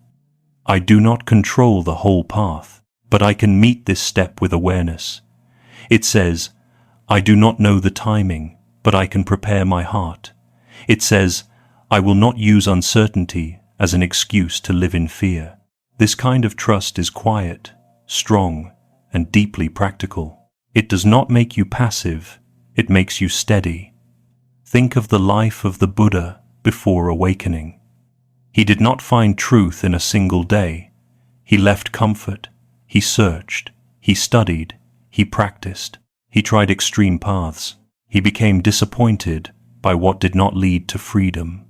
"I do not control the whole path, but I can meet this step with awareness." It says, "I do not know the timing, but I can prepare my heart." It says, "I will not use uncertainty as an excuse to live in fear." This kind of trust is quiet, strong, and deeply practical. It does not make you passive, it makes you steady. Think of the life of the Buddha before awakening. He did not find truth in a single day. He left comfort, he searched, he studied, he practiced, he tried extreme paths. He became disappointed by what did not lead to freedom.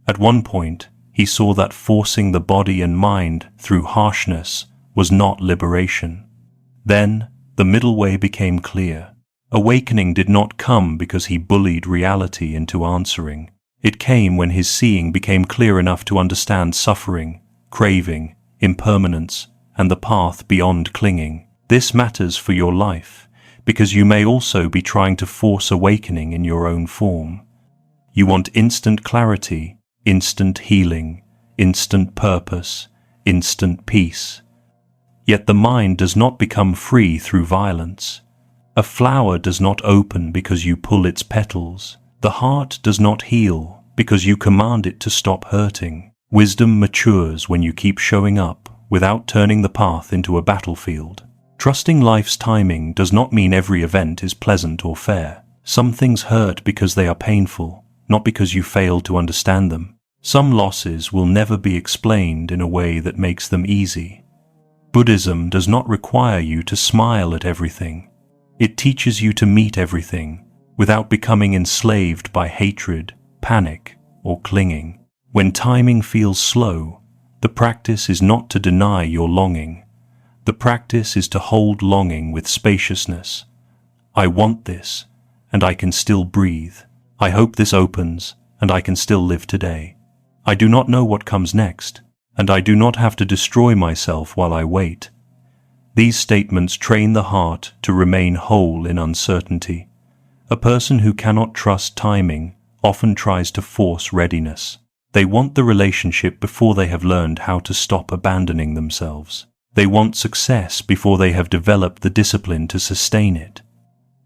At one point, he saw that forcing the body and mind through harshness was not liberation. Then, the middle way became clear. Awakening did not come because he bullied reality into answering. It came when his seeing became clear enough to understand suffering, craving, impermanence, and the path beyond clinging. This matters for your life, because you may also be trying to force awakening in your own form. You want instant clarity, instant healing, instant purpose, instant peace. Yet the mind does not become free through violence. A flower does not open because you pull its petals. The heart does not heal because you command it to stop hurting. Wisdom matures when you keep showing up without turning the path into a battlefield. Trusting life's timing does not mean every event is pleasant or fair. Some things hurt because they are painful, not because you failed to understand them. Some losses will never be explained in a way that makes them easy. Buddhism does not require you to smile at everything. It teaches you to meet everything without becoming enslaved by hatred, panic, or clinging. When timing feels slow, the practice is not to deny your longing. The practice is to hold longing with spaciousness. I want this, and I can still breathe. I hope this opens, and I can still live today. I do not know what comes next, and I do not have to destroy myself while I wait. These statements train the heart to remain whole in uncertainty. A person who cannot trust timing often tries to force readiness. They want the relationship before they have learned how to stop abandoning themselves. They want success before they have developed the discipline to sustain it.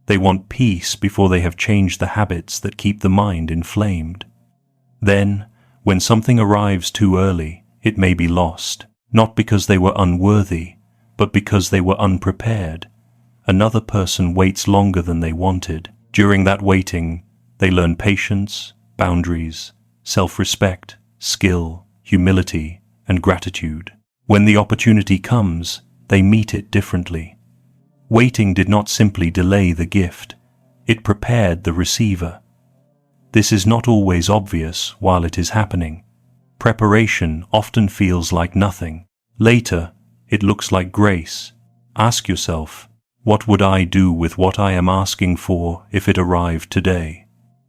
They want peace before they have changed the habits that keep the mind inflamed. Then, when something arrives too early, it may be lost, not because they were unworthy, but because they were unprepared. Another person waits longer than they wanted. During that waiting, they learn patience, boundaries, self-respect, skill, humility, and gratitude. When the opportunity comes, they meet it differently. Waiting did not simply delay the gift, it prepared the receiver. This is not always obvious while it is happening. Preparation often feels like nothing. Later, it looks like grace. Ask yourself, what would I do with what I am asking for if it arrived today?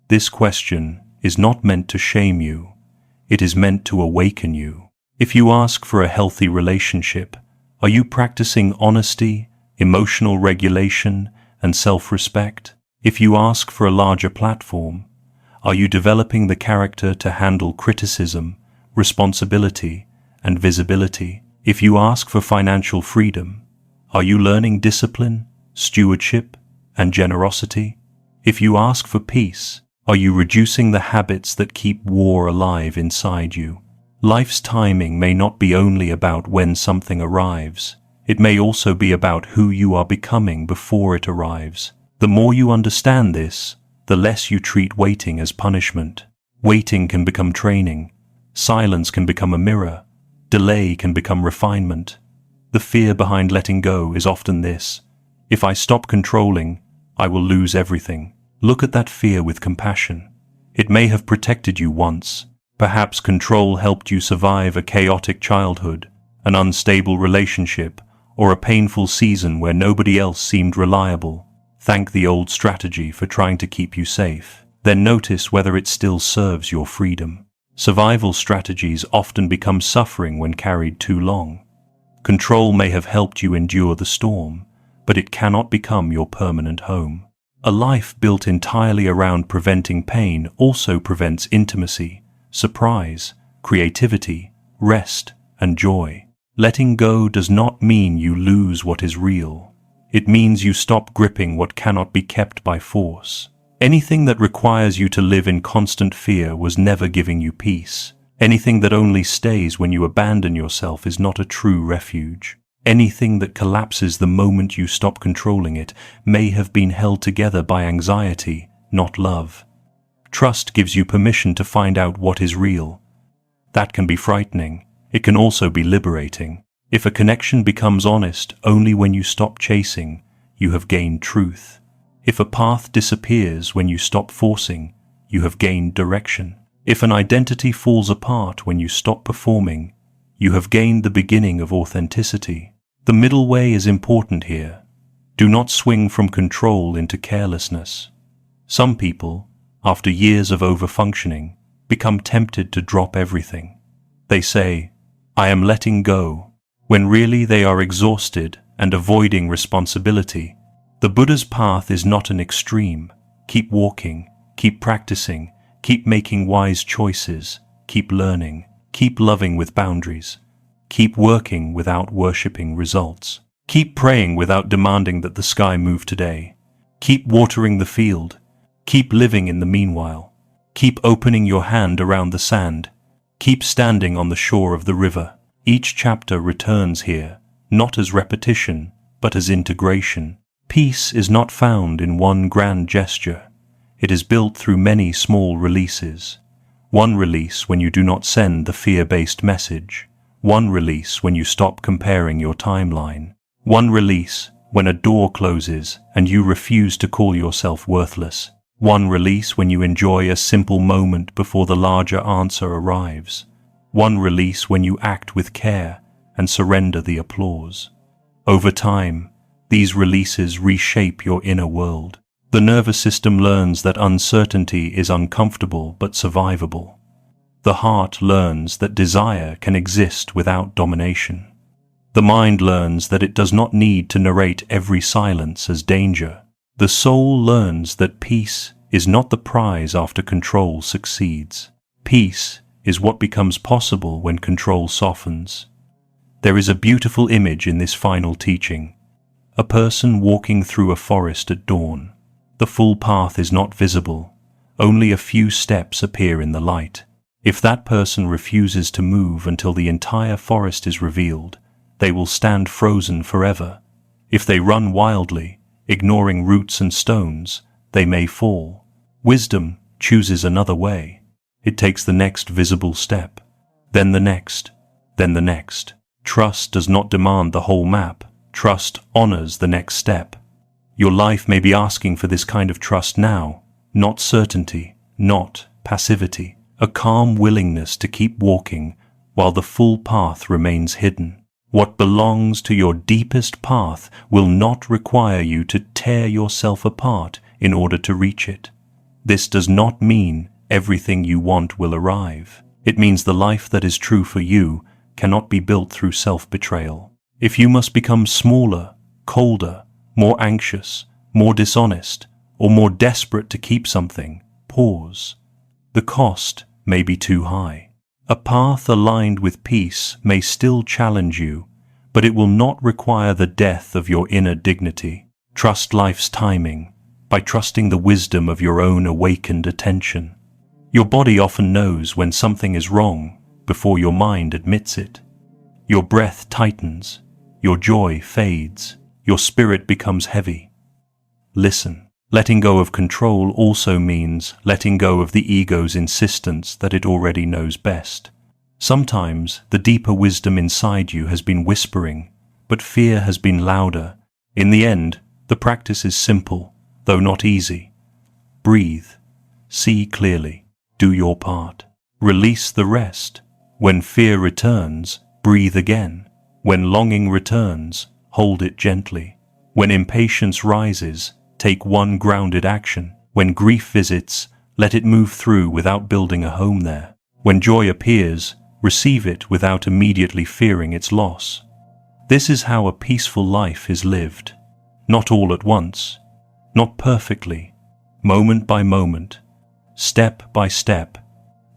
This question is not meant to shame you. It is meant to awaken you. If you ask for a healthy relationship, are you practicing honesty, emotional regulation, and self-respect? If you ask for a larger platform, are you developing the character to handle criticism, responsibility, and visibility? If you ask for financial freedom, are you learning discipline, stewardship, and generosity? If you ask for peace, are you reducing the habits that keep war alive inside you? Life's timing may not be only about when something arrives. It may also be about who you are becoming before it arrives. The more you understand this, the less you treat waiting as punishment. Waiting can become training. Silence can become a mirror. Delay can become refinement. The fear behind letting go is often this: if I stop controlling, I will lose everything. Look at that fear with compassion. It may have protected you once. Perhaps control helped you survive a chaotic childhood, an unstable relationship, or a painful season where nobody else seemed reliable. Thank the old strategy for trying to keep you safe. Then notice whether it still serves your freedom. Survival strategies often become suffering when carried too long. Control may have helped you endure the storm, but it cannot become your permanent home. A life built entirely around preventing pain also prevents intimacy, surprise, creativity, rest, and joy. Letting go does not mean you lose what is real. It means you stop gripping what cannot be kept by force. Anything that requires you to live in constant fear was never giving you peace. Anything that only stays when you abandon yourself is not a true refuge. Anything that collapses the moment you stop controlling it may have been held together by anxiety, not love. Trust gives you permission to find out what is real. That can be frightening. It can also be liberating. If a connection becomes honest only when you stop chasing, you have gained truth. If a path disappears when you stop forcing, you have gained direction. If an identity falls apart when you stop performing, you have gained the beginning of authenticity. The middle way is important here. Do not swing from control into carelessness. Some people, after years of overfunctioning, become tempted to drop everything. They say, "I am letting go," when really they are exhausted and avoiding responsibility. The Buddha's path is not an extreme. Keep walking, keep practicing, keep making wise choices, keep learning, keep loving with boundaries, keep working without worshipping results, keep praying without demanding that the sky move today, keep watering the field, keep living in the meanwhile, keep opening your hand around the sand, keep standing on the shore of the river. Each chapter returns here, not as repetition, but as integration. Peace is not found in one grand gesture. It is built through many small releases. One release when you do not send the fear-based message. One release when you stop comparing your timeline. One release when a door closes and you refuse to call yourself worthless. One release when you enjoy a simple moment before the larger answer arrives. One release when you act with care and surrender the applause. Over time, these releases reshape your inner world. The nervous system learns that uncertainty is uncomfortable but survivable. The heart learns that desire can exist without domination. The mind learns that it does not need to narrate every silence as danger. The soul learns that peace is not the prize after control succeeds. Peace is what becomes possible when control softens. There is a beautiful image in this final teaching. A person walking through a forest at dawn. The full path is not visible. Only a few steps appear in the light. If that person refuses to move until the entire forest is revealed, they will stand frozen forever. If they run wildly, ignoring roots and stones, they may fall. Wisdom chooses another way. It takes the next visible step, then the next, then the next. Trust does not demand the whole map. Trust honors the next step. Your life may be asking for this kind of trust now, not certainty, not passivity, a calm willingness to keep walking while the full path remains hidden. What belongs to your deepest path will not require you to tear yourself apart in order to reach it. This does not mean everything you want will arrive. It means the life that is true for you cannot be built through self-betrayal. If you must become smaller, colder, more anxious, more dishonest, or more desperate to keep something, pause. The cost may be too high. A path aligned with peace may still challenge you, but it will not require the death of your inner dignity. Trust life's timing by trusting the wisdom of your own awakened attention. Your body often knows when something is wrong before your mind admits it. Your breath tightens, your joy fades, your spirit becomes heavy. Listen. Letting go of control also means letting go of the ego's insistence that it already knows best. Sometimes the deeper wisdom inside you has been whispering, but fear has been louder. In the end, the practice is simple, though not easy. Breathe. See clearly. Do your part. Release the rest. When fear returns, breathe again. When longing returns, hold it gently. When impatience rises, take one grounded action. When grief visits, let it move through without building a home there. When joy appears, receive it without immediately fearing its loss. This is how a peaceful life is lived. Not all at once, not perfectly, moment by moment, step by step,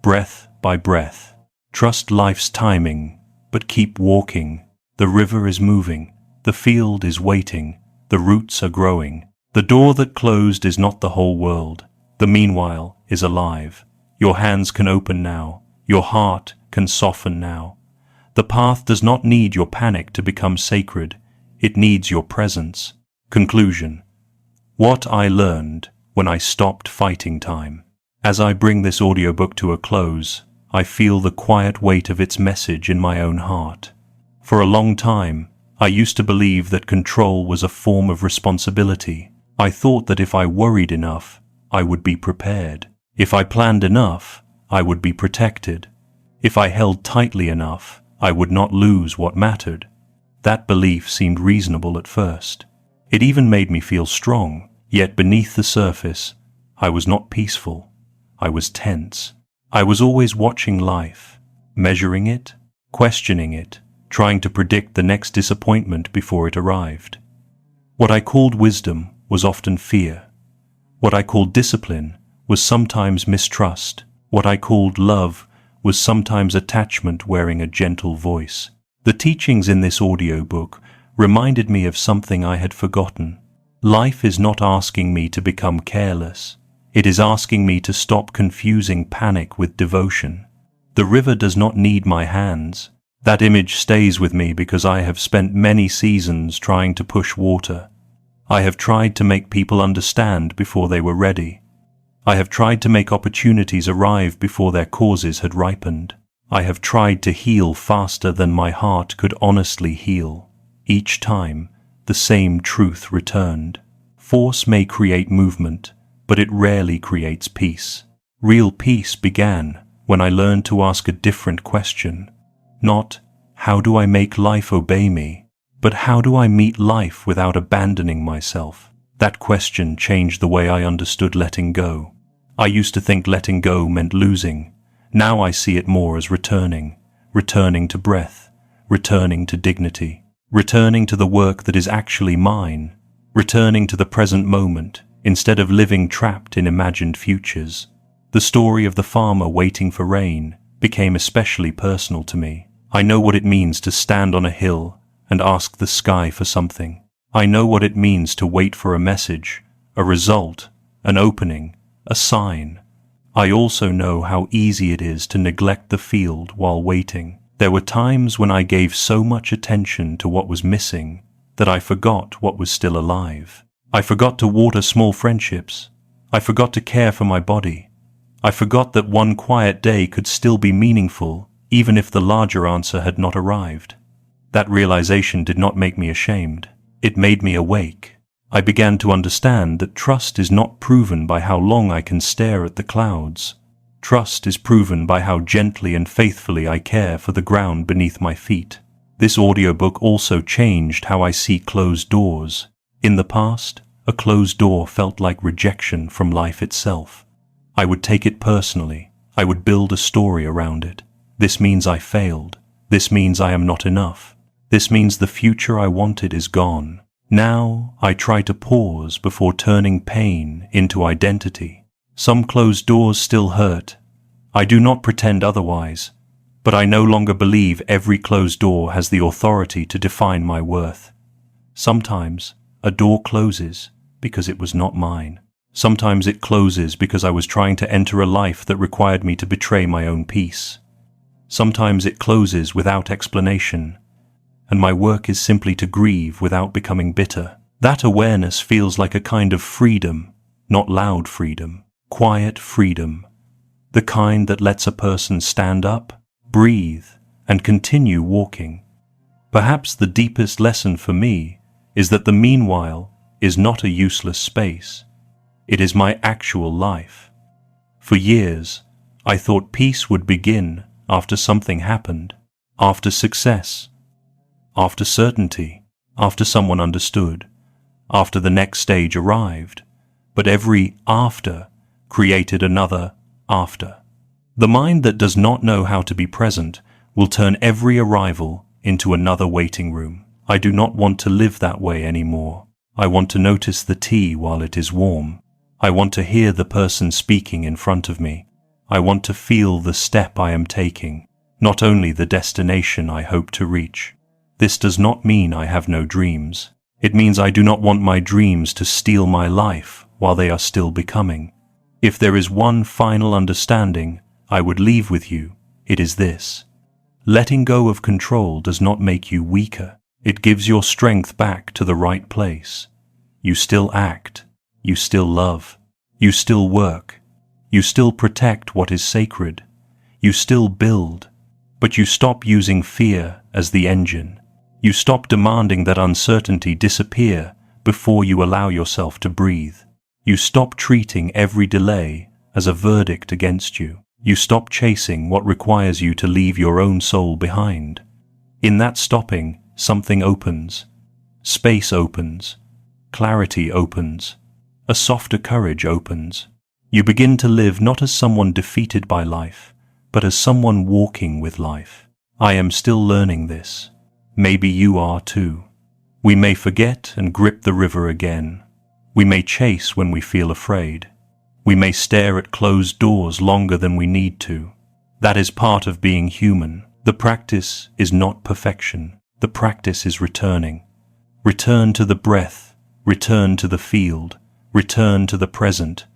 breath by breath. Trust life's timing, but keep walking. The river is moving, the field is waiting, the roots are growing. The door that closed is not the whole world. The meanwhile is alive. Your hands can open now. Your heart can soften now. The path does not need your panic to become sacred. It needs your presence. Conclusion. What I learned when I stopped fighting time. As I bring this audiobook to a close, I feel the quiet weight of its message in my own heart. For a long time, I used to believe that control was a form of responsibility. I thought that if I worried enough, I would be prepared. If I planned enough, I would be protected. If I held tightly enough, I would not lose what mattered. That belief seemed reasonable at first. It even made me feel strong, yet beneath the surface, I was not peaceful. I was tense. I was always watching life, measuring it, questioning it, trying to predict the next disappointment before it arrived. What I called wisdom was often fear. What I called discipline was sometimes mistrust. What I called love was sometimes attachment wearing a gentle voice. The teachings in this audiobook reminded me of something I had forgotten. Life is not asking me to become careless. It is asking me to stop confusing panic with devotion. The river does not need my hands. That image stays with me because I have spent many seasons trying to push water. I have tried to make people understand before they were ready. I have tried to make opportunities arrive before their causes had ripened. I have tried to heal faster than my heart could honestly heal. Each time, the same truth returned. Force may create movement, but it rarely creates peace. Real peace began when I learned to ask a different question. Not, how do I make life obey me, but how do I meet life without abandoning myself? That question changed the way I understood letting go. I used to think letting go meant losing. Now I see it more as returning to breath, returning to dignity, returning to the work that is actually mine, returning to the present moment instead of living trapped in imagined futures. The story of the farmer waiting for rain became especially personal to me. I know what it means to stand on a hill and ask the sky for something. I know what it means to wait for a message, a result, an opening, a sign. I also know how easy it is to neglect the field while waiting. There were times when I gave so much attention to what was missing that I forgot what was still alive. I forgot to water small friendships. I forgot to care for my body. I forgot that one quiet day could still be meaningful even if the larger answer had not arrived. That realization did not make me ashamed. It made me awake. I began to understand that trust is not proven by how long I can stare at the clouds. Trust is proven by how gently and faithfully I care for the ground beneath my feet. This audiobook also changed how I see closed doors. In the past, a closed door felt like rejection from life itself. I would take it personally. I would build a story around it. This means I failed. This means I am not enough. This means the future I wanted is gone. Now I try to pause before turning pain into identity. Some closed doors still hurt. I do not pretend otherwise, but I no longer believe every closed door has the authority to define my worth. Sometimes a door closes because it was not mine. Sometimes it closes because I was trying to enter a life that required me to betray my own peace. Sometimes it closes without explanation, and my work is simply to grieve without becoming bitter. That awareness feels like a kind of freedom, not loud freedom, quiet freedom, the kind that lets a person stand up, breathe, and continue walking. Perhaps the deepest lesson for me is that the meanwhile is not a useless space. It is my actual life. For years, I thought peace would begin after something happened, after success, after certainty, after someone understood, after the next stage arrived. But every after created another after. The mind that does not know how to be present will turn every arrival into another waiting room. I do not want to live that way anymore. I want to notice the tea while it is warm. I want to hear the person speaking in front of me. I want to feel the step I am taking, not only the destination I hope to reach. This does not mean I have no dreams. It means I do not want my dreams to steal my life while they are still becoming. If there is one final understanding I would leave with you, it is this. Letting go of control does not make you weaker. It gives your strength back to the right place. You still act. You still love. You still work. You still protect what is sacred. You still build. But you stop using fear as the engine. You stop demanding that uncertainty disappear before you allow yourself to breathe. You stop treating every delay as a verdict against you. You stop chasing what requires you to leave your own soul behind. In that stopping, something opens. Space opens. Clarity opens. A softer courage opens. You begin to live not as someone defeated by life, but as someone walking with life. I am still learning this. Maybe you are too. We may forget and grip the river again. We may chase when we feel afraid. We may stare at closed doors longer than we need to. That is part of being human. The practice is not perfection. The practice is returning. Return to the breath. Return to the field. Return to the present.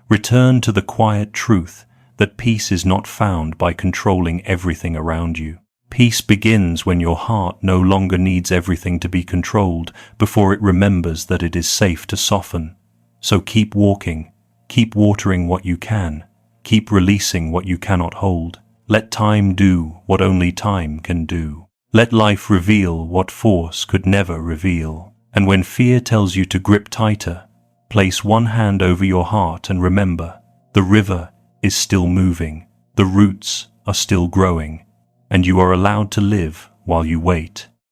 Return to the quiet truth that peace is not found by controlling everything around you. Peace begins when your heart no longer needs everything to be controlled before it remembers that it is safe to soften. So keep walking. Keep watering what you can. Keep releasing what you cannot hold. Let time do what only time can do. Let life reveal what force could never reveal. And when fear tells you to grip tighter, place one hand over your heart and remember, the river is still moving, the roots are still growing, and you are allowed to live while you wait.